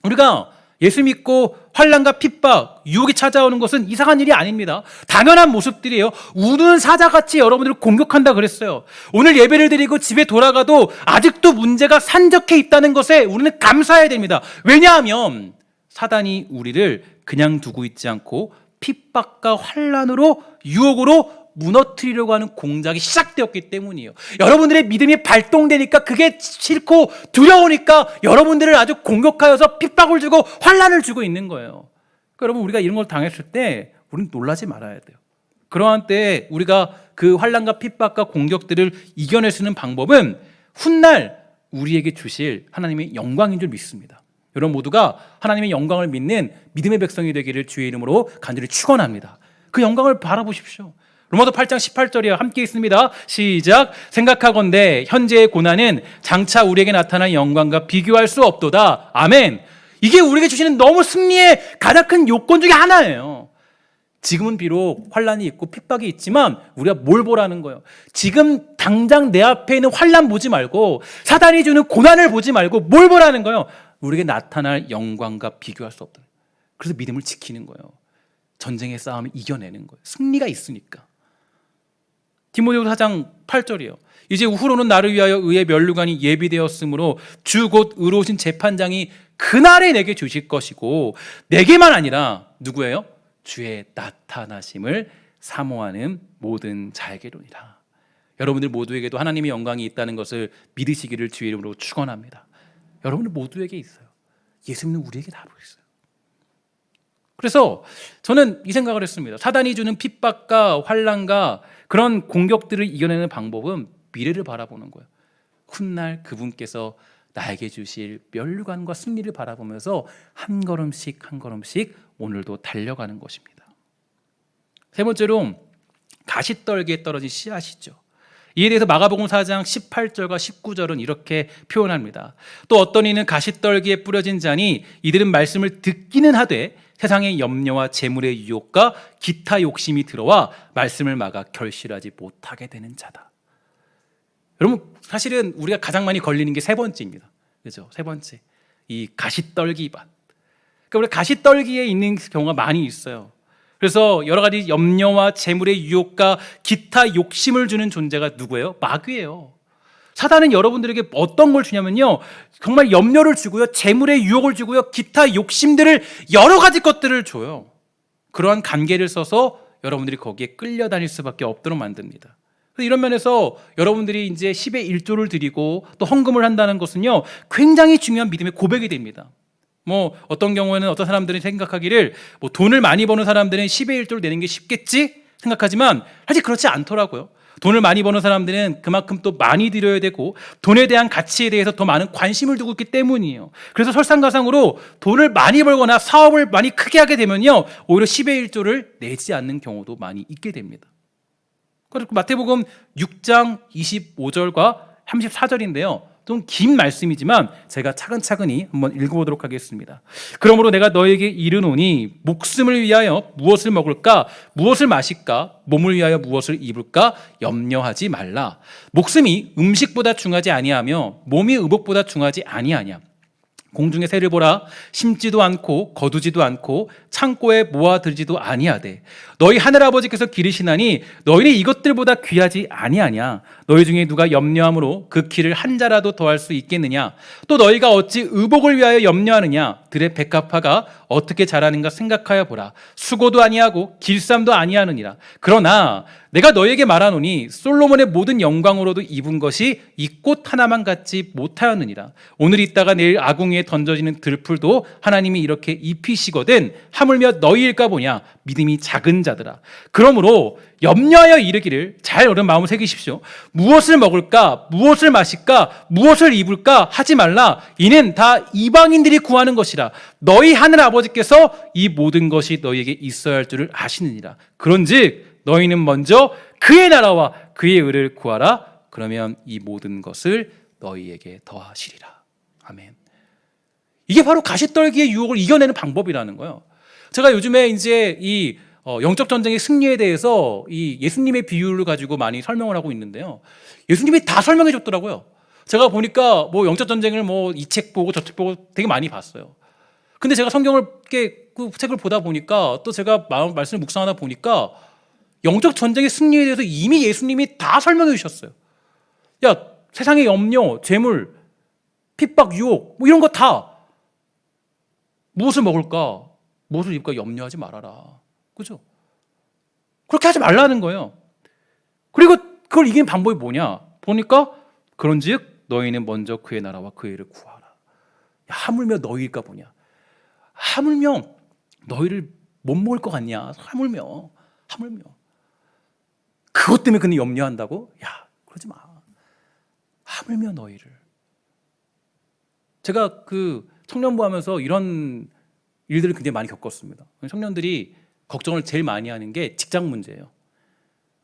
우리가 예수 믿고 환난과 핍박, 유혹이 찾아오는 것은 이상한 일이 아닙니다. 당연한 모습들이에요. 우는 사자같이 여러분들을 공격한다 그랬어요. 오늘 예배를 드리고 집에 돌아가도 아직도 문제가 산적해 있다는 것에 우리는 감사해야 됩니다. 왜냐하면 사단이 우리를 그냥 두고 있지 않고 핍박과 환난으로 유혹으로 무너뜨리려고 하는 공작이 시작되었기 때문이에요. 여러분들의 믿음이 발동되니까 그게 싫고 두려우니까 여러분들을 아주 공격하여서 핍박을 주고 환난을 주고 있는 거예요. 그러니까 여러분, 우리가 이런 걸 당했을 때 우리는 놀라지 말아야 돼요. 그러한 때 우리가 그 환난과 핍박과 공격들을 이겨낼 수 있는 방법은 훗날 우리에게 주실 하나님의 영광인 줄 믿습니다. 여러분 모두가 하나님의 영광을 믿는 믿음의 백성이 되기를 주의 이름으로 간절히 축원합니다. 그 영광을 바라보십시오. 로마서 8장 18절이요. 함께 있습니다. 시작. 생각하건대 현재의 고난은 장차 우리에게 나타난 영광과 비교할 수 없도다. 아멘. 이게 우리에게 주시는 너무 승리의 가장 큰 요건 중에 하나예요. 지금은 비록 환난이 있고 핍박이 있지만 우리가 뭘 보라는 거예요? 지금 당장 내 앞에 있는 환난 보지 말고 사단이 주는 고난을 보지 말고 뭘 보라는 거예요? 우리에게 나타날 영광과 비교할 수 없다. 그래서 믿음을 지키는 거예요. 전쟁의 싸움을 이겨내는 거예요. 승리가 있으니까. 디모데후서 4장 8절이에요. 이제 후로는 나를 위하여 의의 면류관이 예비되었으므로 주 곧 의로우신 재판장이 그날에 내게 주실 것이고 내게만 아니라 누구예요? 주의 나타나심을 사모하는 모든 자에게로니라. 여러분들 모두에게도 하나님의 영광이 있다는 것을 믿으시기를 주의 이름으로 축원합니다. 여러분들 모두에게 있어요. 예수 믿는 우리에게 다 있어요. 그래서 저는 이 생각을 했습니다. 사단이 주는 핍박과 환난과 그런 공격들을 이겨내는 방법은 미래를 바라보는 거예요. 훗날 그분께서 나에게 주실 면류관과 승리를 바라보면서 한 걸음씩 한 걸음씩 오늘도 달려가는 것입니다. 세 번째로 가시떨기에 떨어진 씨앗이죠. 이에 대해서 마가복음 4장 18절과 19절은 이렇게 표현합니다. 또 어떤 이는 가시떨기에 뿌려진 자니 이들은 말씀을 듣기는 하되 세상의 염려와 재물의 유혹과 기타 욕심이 들어와 말씀을 막아 결실하지 못하게 되는 자다. 여러분, 사실은 우리가 가장 많이 걸리는 게 세 번째입니다. 그죠? 세 번째. 이 가시떨기 밭. 그러니까 우리 가시떨기에 있는 경우가 많이 있어요. 그래서 여러 가지 염려와 재물의 유혹과 기타 욕심을 주는 존재가 누구예요? 마귀예요. 사단은 여러분들에게 어떤 걸 주냐면요, 정말 염려를 주고요, 재물의 유혹을 주고요, 기타 욕심들을 여러 가지 것들을 줘요. 그러한 관계를 써서 여러분들이 거기에 끌려다닐 수밖에 없도록 만듭니다. 이런 면에서 여러분들이 이제 10의 1조를 드리고 또 헌금을 한다는 것은요, 굉장히 중요한 믿음의 고백이 됩니다. 어떤 경우에는 어떤 사람들이 생각하기를 돈을 많이 버는 사람들은 10의 1조를 내는 게 쉽겠지 생각하지만 사실 그렇지 않더라고요. 돈을 많이 버는 사람들은 그만큼 또 많이 드려야 되고 돈에 대한 가치에 대해서 더 많은 관심을 두고 있기 때문이에요. 그래서 설상가상으로 돈을 많이 벌거나 사업을 많이 크게 하게 되면요, 오히려 10의 1조를 내지 않는 경우도 많이 있게 됩니다. 그리고 마태복음 6장 25절과 34절인데요. 좀 긴 말씀이지만 제가 차근차근히 한번 읽어보도록 하겠습니다. 그러므로 내가 너에게 이르노니 목숨을 위하여 무엇을 먹을까, 무엇을 마실까, 몸을 위하여 무엇을 입을까 염려하지 말라. 목숨이 음식보다 중하지 아니하며 몸이 의복보다 중하지 아니하냐. 공중의 새를 보라. 심지도 않고 거두지도 않고 창고에 모아들지도 아니하되 너희 하늘아버지께서 기르시나니 너희는 이것들보다 귀하지 아니하냐. 너희 중에 누가 염려함으로 그 키를 한 자라도 더할 수 있겠느냐. 또 너희가 어찌 의복을 위하여 염려하느냐. 들의 백합화가 어떻게 자라는가 생각하여 보라. 수고도 아니하고 길쌈도 아니하느니라. 그러나 내가 너희에게 말하노니 솔로몬의 모든 영광으로도 입은 것이 이 꽃 하나만 같지 못하였느니라. 오늘 있다가 내일 아궁이에 던져지는 들풀도 하나님이 이렇게 입히시거든 하물며 너희일까 보냐. 믿음이 작은 자들아. 그러므로 염려하여 이르기를, 잘 어른 마음을 새기십시오. 무엇을 먹을까, 무엇을 마실까, 무엇을 입을까 하지 말라. 이는 다 이방인들이 구하는 것이라. 너희 하늘 아버지께서 이 모든 것이 너희에게 있어야 할 줄을 아시느니라. 그런즉 너희는 먼저 그의 나라와 그의 의를 구하라. 그러면 이 모든 것을 너희에게 더하시리라. 아멘. 이게 바로 가시떨기의 유혹을 이겨내는 방법이라는 거예요. 제가 요즘에 이제 이 영적 전쟁의 승리에 대해서 이 예수님의 비유를 가지고 많이 설명을 하고 있는데요. 예수님이 다 설명해 줬더라고요. 제가 보니까 뭐 영적 전쟁을 뭐 이 책 보고 저 책 보고 되게 많이 봤어요. 근데 제가 성경을 그 책을 보다 보니까 또 제가 말씀을 묵상하다 보니까 영적 전쟁의 승리에 대해서 이미 예수님이 다 설명해 주셨어요. 야, 세상의 염려, 재물, 핍박, 유혹 뭐 이런 거 다 무엇을 먹을까? 무엇을 입을까? 염려하지 말아라. 그죠? 그렇게 하지 말라는 거예요. 그리고 그걸 이기는 방법이 뭐냐? 보니까 그런즉 너희는 먼저 그의 나라와 그의 일을 구하라. 야, 하물며 너희일까 보냐? 하물며 너희를 못 먹을 것 같냐? 하물며 그것 때문에 그는 염려한다고? 야, 그러지 마. 하물며 너희를. 제가 그 청년부 하면서 이런 일들을 굉장히 많이 겪었습니다. 청년들이 걱정을 제일 많이 하는 게 직장 문제예요.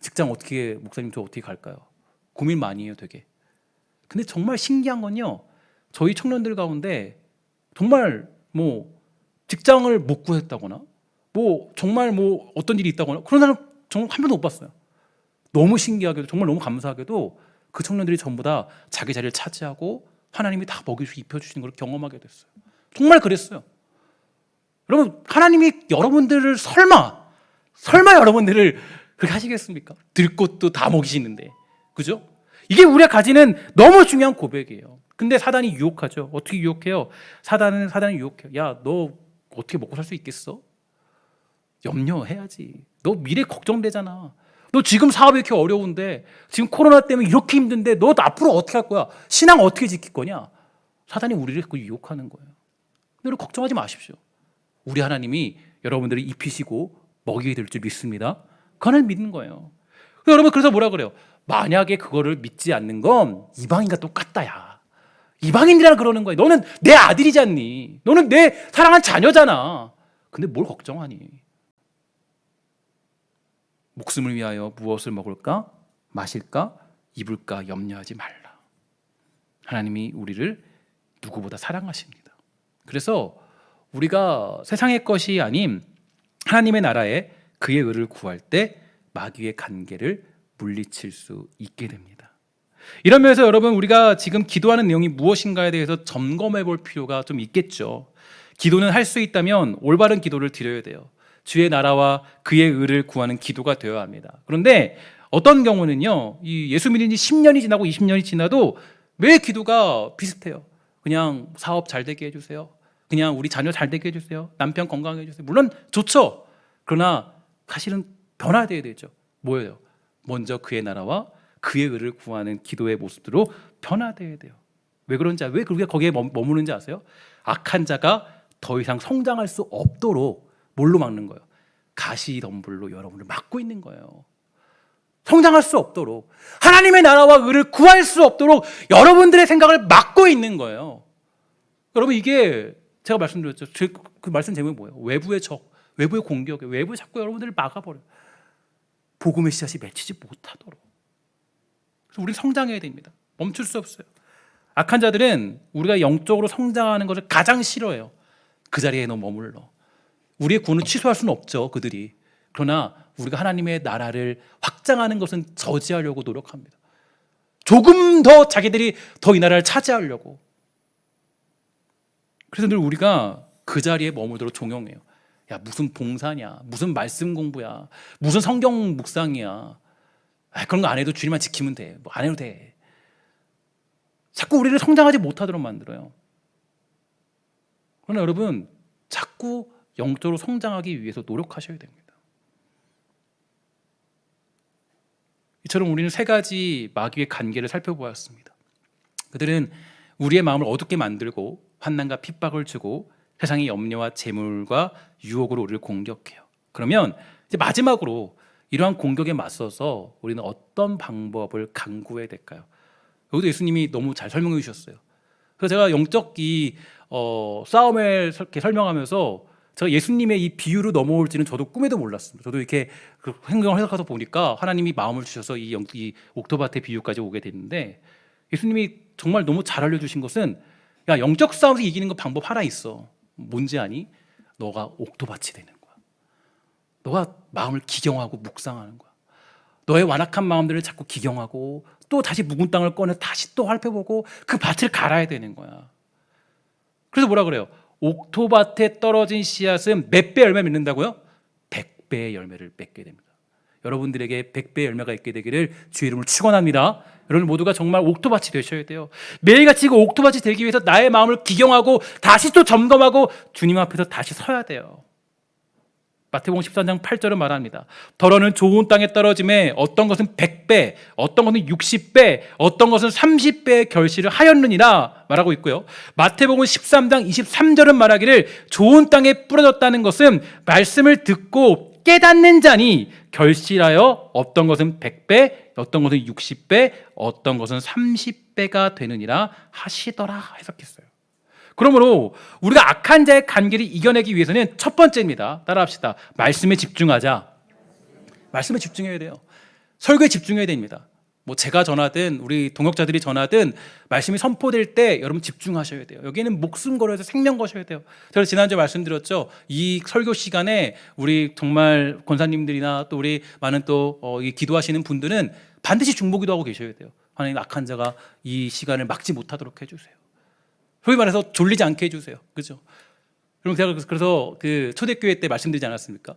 직장 어떻게, 목사님 저 어떻게 갈까요? 고민 많이 해요, 되게. 근데 정말 신기한 건요, 저희 청년들 가운데 정말 뭐 직장을 못 구했다거나 뭐 정말 뭐 어떤 일이 있다거나 그런 사람 정말 한 번도 못 봤어요. 너무 신기하게도, 정말 너무 감사하게도 그 청년들이 전부 다 자기 자리를 차지하고 하나님이 다 먹이주시고 입혀주시는 걸 경험하게 됐어요. 정말 그랬어요. 여러분, 하나님이 여러분들을 설마 여러분들을 그렇게 하시겠습니까? 들 곳도 다 먹이시는데, 그죠? 이게 우리가 가지는 너무 중요한 고백이에요. 근데 사단이 유혹하죠. 어떻게 유혹해요? 사단이 유혹해요. 야, 너 어떻게 먹고 살 수 있겠어? 염려해야지. 너 미래 걱정되잖아. 너 지금 사업이 이렇게 어려운데, 지금 코로나 때문에 이렇게 힘든데 너 앞으로 어떻게 할 거야? 신앙 어떻게 지킬 거냐? 사단이 우리를 그 유혹하는 거예요. 근데 여러분, 걱정하지 마십시오. 우리 하나님이 여러분들을 입히시고 먹이게 될 줄 믿습니다. 그 하나님 믿는 거예요. 여러분, 그래서 뭐라 그래요? 만약에 그거를 믿지 않는 건 이방인과 똑같다, 야. 이방인이라 그러는 거야. 너는 내 아들이지 않니? 너는 내 사랑한 자녀잖아. 근데 뭘 걱정하니? 목숨을 위하여 무엇을 먹을까? 마실까? 입을까? 염려하지 말라. 하나님이 우리를 누구보다 사랑하십니다. 그래서 우리가 세상의 것이 아닌 하나님의 나라에 그의 의를 구할 때 마귀의 간계를 물리칠 수 있게 됩니다. 이런 면에서 여러분, 우리가 지금 기도하는 내용이 무엇인가에 대해서 점검해 볼 필요가 좀 있겠죠. 기도는 할 수 있다면 올바른 기도를 드려야 돼요. 주의 나라와 그의 의를 구하는 기도가 되어야 합니다. 그런데 어떤 경우는요, 이 예수 믿은 지 10년이 지나고 20년이 지나도 왜 기도가 비슷해요? 그냥 사업 잘 되게 해주세요. 그냥 우리 자녀 잘 되게 해주세요. 남편 건강하게 해주세요. 물론 좋죠. 그러나 사실은 변화되어야 되죠. 뭐예요? 먼저 그의 나라와 그의 의를 구하는 기도의 모습으로 변화되어야 돼요. 왜 그런지, 왜 우리가 거기에 머무는지 아세요? 악한 자가 더 이상 성장할 수 없도록 뭘로 막는 거예요? 가시덤불로 여러분을 막고 있는 거예요. 성장할 수 없도록, 하나님의 나라와 의를 구할 수 없도록 여러분들의 생각을 막고 있는 거예요. 여러분, 이게 제가 말씀드렸죠. 그 말씀 제목이 뭐예요? 외부의 적, 외부의 공격에, 외부에 자꾸 여러분들을 막아버려요. 복음의 씨앗이 맺히지 못하도록. 그래서 우리는 성장해야 됩니다. 멈출 수 없어요. 악한 자들은 우리가 영적으로 성장하는 것을 가장 싫어해요. 그 자리에 너 머물러. 우리의 구원을 취소할 수는 없죠, 그들이. 그러나 우리가 하나님의 나라를 확장하는 것은 저지하려고 노력합니다. 조금 더 자기들이 더 이 나라를 차지하려고. 그래서 늘 우리가 그 자리에 머물도록 종용해요. 야, 무슨 봉사냐, 무슨 말씀 공부야, 무슨 성경 묵상이야. 그런 거 안 해도 주님만 지키면 돼. 뭐 안 해도 돼. 자꾸 우리를 성장하지 못하도록 만들어요. 그러나 여러분, 자꾸 영적으로 성장하기 위해서 노력하셔야 됩니다. 이처럼 우리는 세 가지 마귀의 관계를 살펴보았습니다. 그들은 우리의 마음을 어둡게 만들고 환난과 핍박을 주고 세상의 염려와 재물과 유혹으로 우리를 공격해요. 그러면 이제 마지막으로 이러한 공격에 맞서서 우리는 어떤 방법을 강구해야 될까요? 여기도 예수님이 너무 잘 설명해 주셨어요. 그래서 제가 영적 싸움을 이렇게 설명하면서 제가 예수님의 이 비유로 넘어올지는 저도 꿈에도 몰랐습니다. 저도 이렇게 그 행동을 해석해서 보니까 하나님이 마음을 주셔서 이 옥토바테 비유까지 오게 됐는데, 예수님이 정말 너무 잘 알려주신 것은, 야, 영적 싸움에서 이기는 거 방법 하나 있어. 뭔지 아니? 너가 옥토밭이 되는 거야. 너가 마음을 기경하고 묵상하는 거야. 너의 완악한 마음들을 자꾸 기경하고 또 다시 묵은 땅을 꺼내 다시 또 살펴보고 그 밭을 갈아야 되는 거야. 그래서 뭐라 그래요? 옥토밭에 떨어진 씨앗은 몇 배 열매 맺는다고요? 100배의 열매를 맺게 됩니다. 여러분들에게 100배의 열매가 있게 되기를 주의 이름으로 축원합니다. 여러분 모두가 정말 옥토밭이 되셔야 돼요. 매일같이 그 옥토밭이 되기 위해서 나의 마음을 기경하고 다시 또 점검하고 주님 앞에서 다시 서야 돼요. 마태복음 13장 8절은 말합니다. 더러는 좋은 땅에 떨어짐에 어떤 것은 100배, 어떤 것은 60배, 어떤 것은 30배의 결실을 하였느니라 말하고 있고요. 마태복음 13장 23절은 말하기를 좋은 땅에 뿌려졌다는 것은 말씀을 듣고 깨닫는 자니 결실하여 어떤 것은 100배, 어떤 것은 60배, 어떤 것은 30배가 되느니라 하시더라 해석했어요. 그러므로 우리가 악한 자의 관계를 이겨내기 위해서는 첫 번째입니다. 따라합시다. 말씀에 집중하자. 말씀에 집중해야 돼요. 설교에 집중해야 됩니다. 뭐 제가 전하든 우리 동역자들이 전하든 말씀이 선포될 때 여러분 집중하셔야 돼요. 여기는 목숨 걸어서 생명 거셔야 돼요. 제가 지난주에 말씀드렸죠. 이 설교 시간에 우리 정말 권사님들이나 또 우리 많은 또 기도하시는 분들은 반드시 중보기도 하고 계셔야 돼요. 하나님 악한 자가 이 시간을 막지 못하도록 해주세요. 소위 말해서 졸리지 않게 해주세요. 그죠? 그럼 제가 그래서 그 초대교회 때 말씀드리지 않았습니까?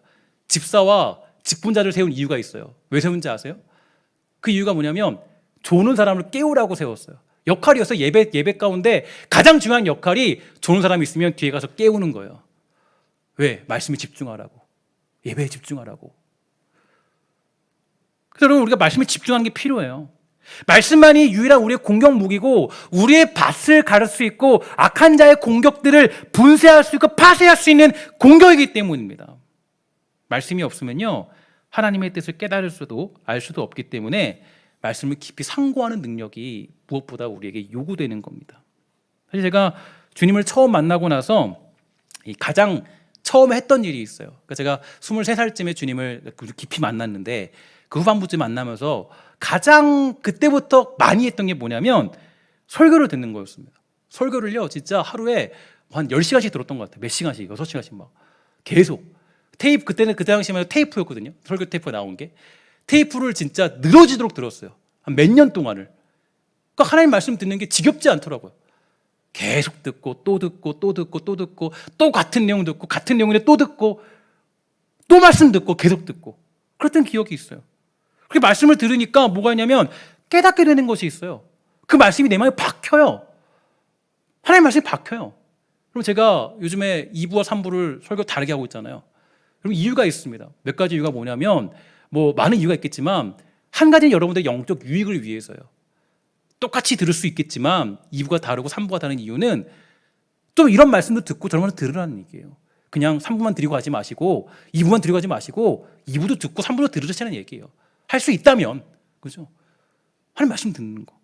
집사와 직분자를 세운 이유가 있어요. 왜 세운지 아세요? 그 이유가 뭐냐면 조는 사람을 깨우라고 세웠어요. 역할이었어요. 예배 가운데 가장 중요한 역할이 조는 사람이 있으면 뒤에 가서 깨우는 거예요. 왜? 말씀에 집중하라고. 예배에 집중하라고. 그래서 여러분 우리가 말씀에 집중하는 게 필요해요. 말씀만이 유일한 우리의 공격 무기고 우리의 밭을 가를 수 있고 악한 자의 공격들을 분쇄할 수 있고 파쇄할 수 있는 공격이기 때문입니다. 말씀이 없으면요 하나님의 뜻을 깨달을 수도 알 수도 없기 때문에 말씀을 깊이 상고하는 능력이 무엇보다 우리에게 요구되는 겁니다. 사실 제가 주님을 처음 만나고 나서 가장 처음에 했던 일이 있어요. 그러니까 제가 23살쯤에 주님을 깊이 만났는데 그 후반부쯤 만나면서 가장 그때부터 많이 했던 게 뭐냐면 설교를 듣는 거였습니다. 설교를요 진짜 하루에 한 10시간씩 들었던 것 같아요. 몇 시간씩, 6시간씩 막 계속 테이프, 그때는 그때 당시만 해도 테이프였거든요. 설교 테이프가 나온 게 테이프를 진짜 늘어지도록 들었어요. 한 몇 년 동안을. 그러니까 하나님 말씀 듣는 게 지겹지 않더라고요. 계속 듣고 또 듣고 또 듣고 또 듣고 또 같은 내용 듣고 같은 내용인데 또 듣고 또 말씀 듣고 계속 듣고 그랬던 기억이 있어요. 그 말씀을 들으니까 뭐가 있냐면 깨닫게 되는 것이 있어요. 그 말씀이 내 마음에 박혀요. 하나님 말씀이 박혀요. 그럼 제가 요즘에 2부와 3부를 설교 다르게 하고 있잖아요. 그럼 이유가 있습니다. 몇 가지 이유가 뭐냐면 뭐 많은 이유가 있겠지만 한 가지는 여러분들의 영적 유익을 위해서요. 똑같이 들을 수 있겠지만 2부가 다르고 3부가 다른 이유는 또 이런 말씀도 듣고 저런 말도 들으라는 얘기예요. 그냥 3부만 드리고 하지 마시고 2부만 드리고 하지 마시고 2부도 듣고 3부도 들으시라는 얘기예요. 할 수 있다면, 그죠? 하나님 말씀 듣는 거.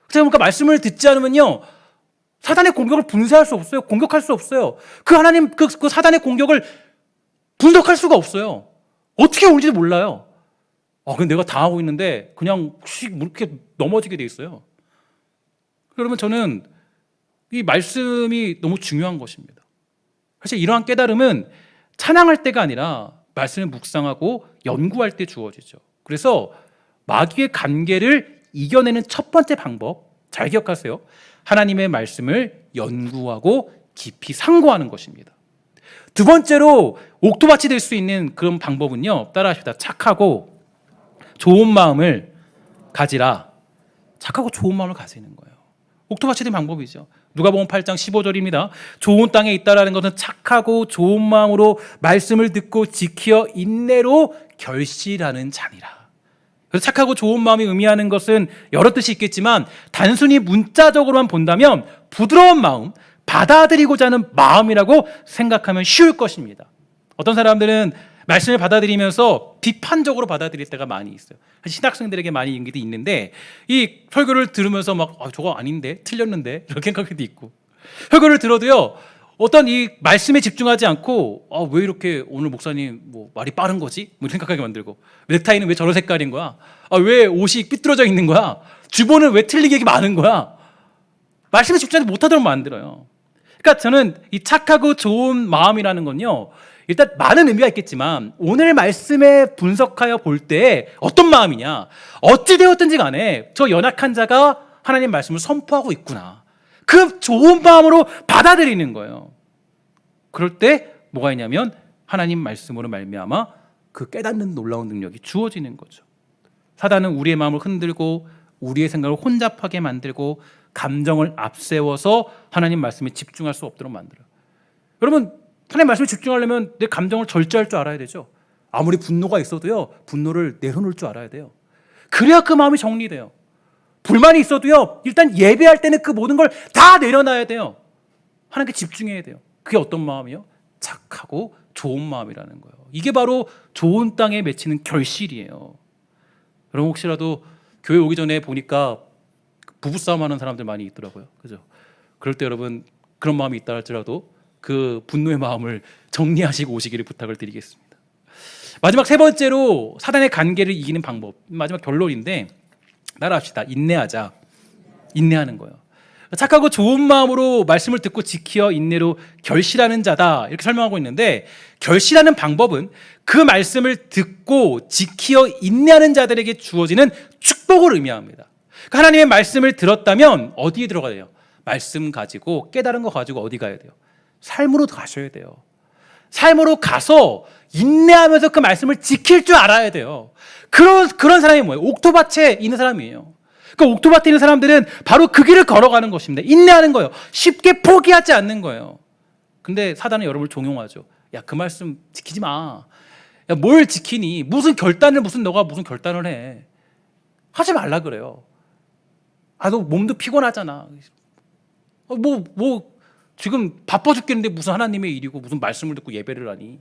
그러니까 말씀을 듣지 않으면요, 사단의 공격을 분쇄할 수 없어요. 공격할 수 없어요. 그 하나님, 그 사단의 공격을 분석할 수가 없어요. 어떻게 올지도 몰라요. 근데 내가 당하고 있는데 그냥 이렇게 넘어지게 돼 있어요. 그러면 저는 이 말씀이 너무 중요한 것입니다. 사실 이러한 깨달음은 찬양할 때가 아니라 말씀을 묵상하고 연구할 때 주어지죠. 그래서 마귀의 관계를 이겨내는 첫 번째 방법, 잘 기억하세요. 하나님의 말씀을 연구하고 깊이 상고하는 것입니다. 두 번째로 옥토밭이 될 수 있는 그런 방법은요, 따라하십시다. 착하고 좋은 마음을 가지라. 착하고 좋은 마음을 가지는 거예요. 옥토밭이 된 방법이죠. 누가복음 8장 15절입니다. 좋은 땅에 있다라는 것은 착하고 좋은 마음으로 말씀을 듣고 지키어 인내로 결실하는 자니라. 그래서 착하고 좋은 마음이 의미하는 것은 여러 뜻이 있겠지만 단순히 문자적으로만 본다면 부드러운 마음, 받아들이고자 하는 마음이라고 생각하면 쉬울 것입니다. 어떤 사람들은 말씀을 받아들이면서 비판적으로 받아들일 때가 많이 있어요. 신학생들에게 많이 인기도 있는데 이 설교를 들으면서 막 저거 아닌데 틀렸는데 이렇게 생각도 있고 설교를 들어도요 어떤 이 말씀에 집중하지 않고 왜 이렇게 오늘 목사님 뭐 말이 빠른 거지? 뭐 생각하게 만들고 넥타이는 왜 저런 색깔인 거야? 왜 옷이 삐뚤어져 있는 거야? 주번은 왜 틀리게 많은 거야? 말씀에 집중하지 못하도록 만들어요. 그러니까 저는 이 착하고 좋은 마음이라는 건요, 일단 많은 의미가 있겠지만 오늘 말씀에 분석하여 볼 때 어떤 마음이냐, 어찌 되었든지 간에 저 연약한 자가 하나님 말씀을 선포하고 있구나, 그 좋은 마음으로 받아들이는 거예요. 그럴 때 뭐가 있냐면 하나님 말씀으로 말미암아 그 깨닫는 놀라운 능력이 주어지는 거죠. 사단은 우리의 마음을 흔들고 우리의 생각을 혼잡하게 만들고 감정을 앞세워서 하나님 말씀에 집중할 수 없도록 만들어요. 여러분, 하나님 말씀에 집중하려면 내 감정을 절제할 줄 알아야 되죠. 아무리 분노가 있어도요, 분노를 내려놓을 줄 알아야 돼요. 그래야 그 마음이 정리돼요. 불만이 있어도요, 일단 예배할 때는 그 모든 걸 다 내려놔야 돼요. 하나님께 집중해야 돼요. 그게 어떤 마음이요? 착하고 좋은 마음이라는 거예요. 이게 바로 좋은 땅에 맺히는 결실이에요. 여러분, 혹시라도 교회 오기 전에 보니까 부부싸움 하는 사람들 많이 있더라고요. 그죠? 그럴 때 여러분, 그런 마음이 있다 할지라도 그 분노의 마음을 정리하시고 오시기를 부탁을 드리겠습니다. 마지막 세 번째로 사단의 관계를 이기는 방법, 마지막 결론인데, 따라합시다. 인내하자. 인내하는 거예요. 착하고 좋은 마음으로 말씀을 듣고 지키어 인내로 결실하는 자다, 이렇게 설명하고 있는데, 결실하는 방법은 그 말씀을 듣고 지키어 인내하는 자들에게 주어지는 축복을 의미합니다. 그러니까 하나님의 말씀을 들었다면 어디에 들어가야 돼요? 말씀 가지고, 깨달은 거 가지고 어디 가야 돼요? 삶으로 가셔야 돼요. 삶으로 가서 인내하면서 그 말씀을 지킬 줄 알아야 돼요. 그런 사람이 뭐예요? 옥토밭에 있는 사람이에요. 그 옥토밭에 있는 사람들은 바로 그 길을 걸어가는 것입니다. 인내하는 거예요. 쉽게 포기하지 않는 거예요. 근데 사단은 여러분을 종용하죠. 야, 그 말씀 지키지 마. 야, 뭘 지키니? 너가 무슨 결단을 해? 하지 말라 그래요. 아, 너 몸도 피곤하잖아. 지금 바빠 죽겠는데 무슨 하나님의 일이고 무슨 말씀을 듣고 예배를 하니?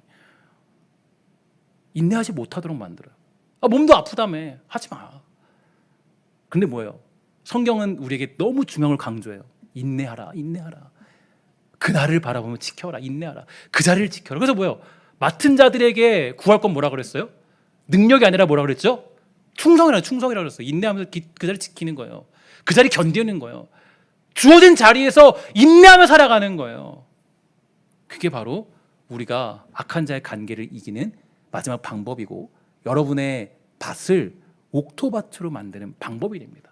인내하지 못하도록 만들어요. 아, 몸도 아프다며. 하지 마. 근데 뭐예요? 성경은 우리에게 너무 중요한 걸 강조해요. 인내하라, 인내하라. 그 날을 바라보며 지켜라, 인내하라. 그 자리를 지켜라. 그래서 뭐예요? 맡은 자들에게 구할 건 뭐라 그랬어요? 능력이 아니라 뭐라 그랬죠? 충성이라 그랬어요. 인내하면서 그 자리를 지키는 거예요. 그 자리 견디는 거예요. 주어진 자리에서 인내하며 살아가는 거예요. 그게 바로 우리가 악한 자의 관계를 이기는 마지막 방법이고, 여러분의 밭을 옥토밭으로 만드는 방법이 됩니다.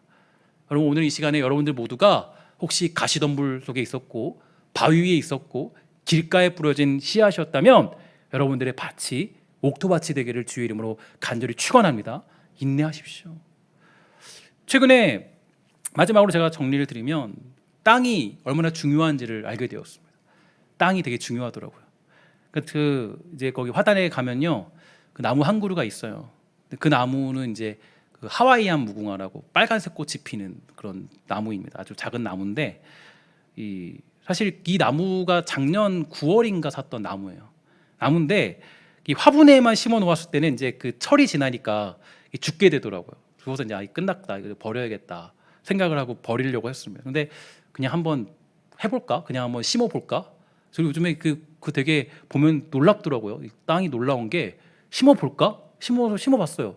여러분, 오늘 이 시간에 여러분들 모두가 혹시 가시덤불 속에 있었고 바위 위에 있었고 길가에 뿌려진 씨앗이었다면 여러분들의 밭이 옥토밭이 되기를 주의 이름으로 간절히 축원합니다. 인내하십시오. 최근에 마지막으로 제가 정리를 드리면, 땅이 얼마나 중요한지를 알게 되었습니다. 땅이 되게 중요하더라고요. 이제 거기 화단에 가면요, 그 나무 한 그루가 있어요. 그 나무는 이제 그 하와이안 무궁화라고 빨간색 꽃이 피는 그런 나무입니다. 아주 작은 나무인데, 사실 이 나무가 작년 9월인가 샀던 나무인데 이 화분에만 심어 놓았을 때는 이제 그 철이 지나니까 죽게 되더라고요. 그래서 이제 끝났다, 이거 버려야겠다 생각을 하고 버리려고 했습니다. 근데 그냥 한번 해볼까? 그냥 한번 심어볼까? 그리고 요즘에 그 되게 보면 놀랍더라고요. 땅이 놀라운 게, 심어볼까? 심어봤어요.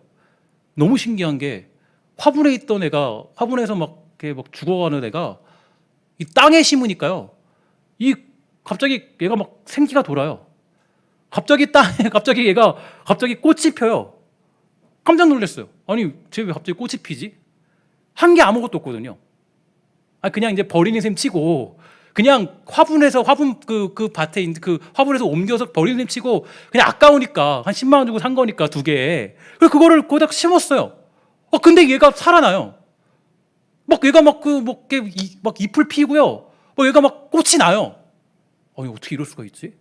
너무 신기한 게, 화분에 있던 애가, 화분에서 막 죽어가는 애가 이 땅에 심으니까요, 갑자기 얘가 막 생기가 돌아요. 갑자기 얘가 꽃이 펴요. 깜짝 놀랐어요. 아니, 쟤 왜 갑자기 꽃이 피지? 한 게 아무것도 없거든요. 그냥 이제 버리는 셈 치고, 그냥 화분에서 옮겨서 버리는 셈 치고, 그냥 아까우니까 한 10만 원 주고 산 거니까 2개. 그래서 그거를 거기다 심었어요. 근데 얘가 살아나요. 얘가 잎을 피고요. 얘가 막 꽃이 나요. 어떻게 이럴 수가 있지?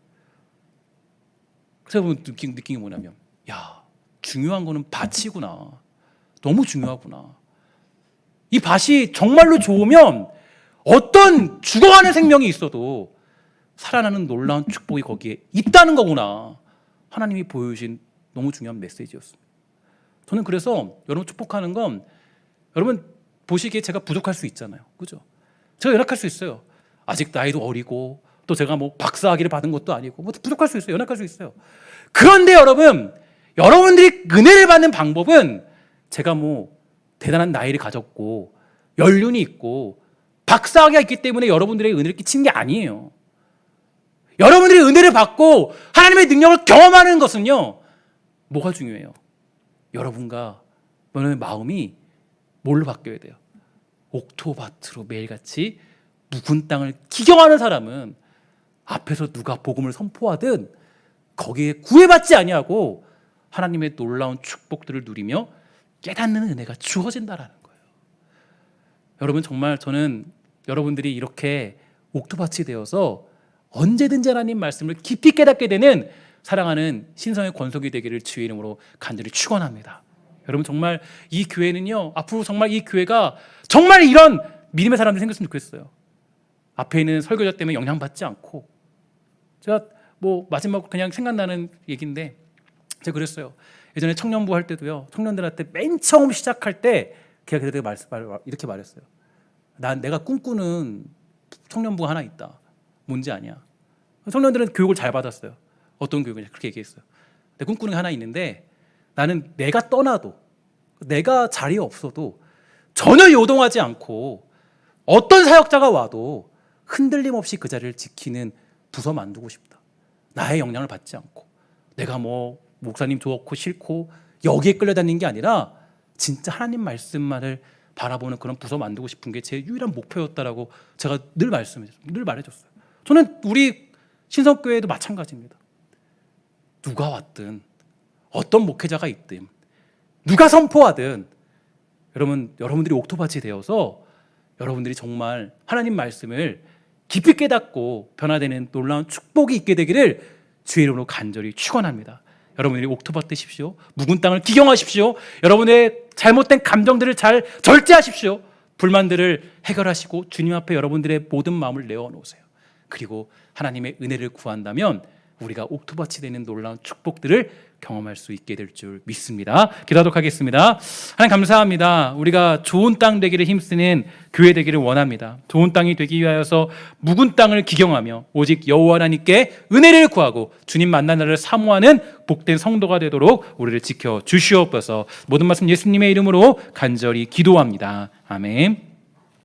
그래서 느낀 게 뭐냐면, 야, 중요한 거는 밭이구나. 너무 중요하구나. 이 밭이 정말로 좋으면 어떤 죽어가는 생명이 있어도 살아나는 놀라운 축복이 거기에 있다는 거구나. 하나님이 보여주신 너무 중요한 메시지였습니다. 저는 그래서 여러분 축복하는 건, 여러분 보시기에 제가 부족할 수 있잖아요. 그죠? 제가 연약할 수 있어요. 아직 나이도 어리고, 또 제가 박사학위를 받은 것도 아니고, 부족할 수 있어요. 연약할 수 있어요. 그런데 여러분들이 은혜를 받는 방법은, 제가 대단한 나이를 가졌고 연륜이 있고 박사학위가 있기 때문에 여러분들에게 은혜를 끼치는 게 아니에요. 여러분들이 은혜를 받고 하나님의 능력을 경험하는 것은요, 뭐가 중요해요? 여러분과 여러분의 마음이 뭘로 바뀌어야 돼요? 옥토밭으로 매일같이 묵은 땅을 기경하는 사람은 앞에서 누가 복음을 선포하든 거기에 구애받지 아니하고 하나님의 놀라운 축복들을 누리며 깨닫는 은혜가 주어진다라는 거예요. 여러분, 정말 저는 여러분들이 이렇게 옥토밭이 되어서 언제든지 하나님 말씀을 깊이 깨닫게 되는 사랑하는 신성의 권속이 되기를 주의 이름으로 간절히 축원합니다. 여러분, 정말 이 교회는요, 앞으로 정말 이 교회가 정말 이런 믿음의 사람들이 생겼으면 좋겠어요. 앞에 있는 설교자 때문에 영향받지 않고, 제가 뭐 마지막으로 그냥 생각나는 얘기인데, 제가 그랬어요. 예전에 청년부 할 때도요, 청년들한테 맨 처음 시작할 때 제가 이렇게 말했어요. 내가 꿈꾸는 청년부가 하나 있다. 뭔지 아냐? 청년들은 교육을 잘 받았어요. 어떤 교육을? 그렇게 얘기했어요. 내 꿈꾸는 게 하나 있는데, 나는 내가 떠나도, 내가 자리에 없어도 전혀 요동하지 않고 어떤 사역자가 와도 흔들림 없이 그 자리를 지키는 부서 만들고 싶다. 나의 영향을 받지 않고, 내가 뭐 목사님 좋고 싫고 여기에 끌려다니는 게 아니라 진짜 하나님 말씀만을 바라보는 그런 부서 만들고 싶은 게 제 유일한 목표였다라고 제가 늘 말해줬어요. 저는 우리 신성교회도 마찬가지입니다. 누가 왔든 어떤 목회자가 있든 누가 선포하든 여러분들이 옥토밭이 되어서 여러분들이 정말 하나님 말씀을 깊이 깨닫고 변화되는 놀라운 축복이 있게 되기를 주의 이름으로 간절히 축원합니다. 여러분들이 옥토밭 되십시오. 묵은 땅을 기경하십시오. 여러분의 잘못된 감정들을 잘 절제하십시오. 불만들을 해결하시고 주님 앞에 여러분들의 모든 마음을 내어놓으세요. 그리고 하나님의 은혜를 구한다면 우리가 옥토밭이 되는 놀라운 축복들을 경험할 수 있게 될 줄 믿습니다. 기도하도록 하겠습니다. 하나님 감사합니다. 우리가 좋은 땅 되기를 힘쓰는 교회 되기를 원합니다. 좋은 땅이 되기 위하여서 묵은 땅을 기경하며 오직 여호와 하나님께 은혜를 구하고 주님 만난 날을 사모하는 복된 성도가 되도록 우리를 지켜 주시옵소서. 모든 말씀 예수님의 이름으로 간절히 기도합니다. 아멘.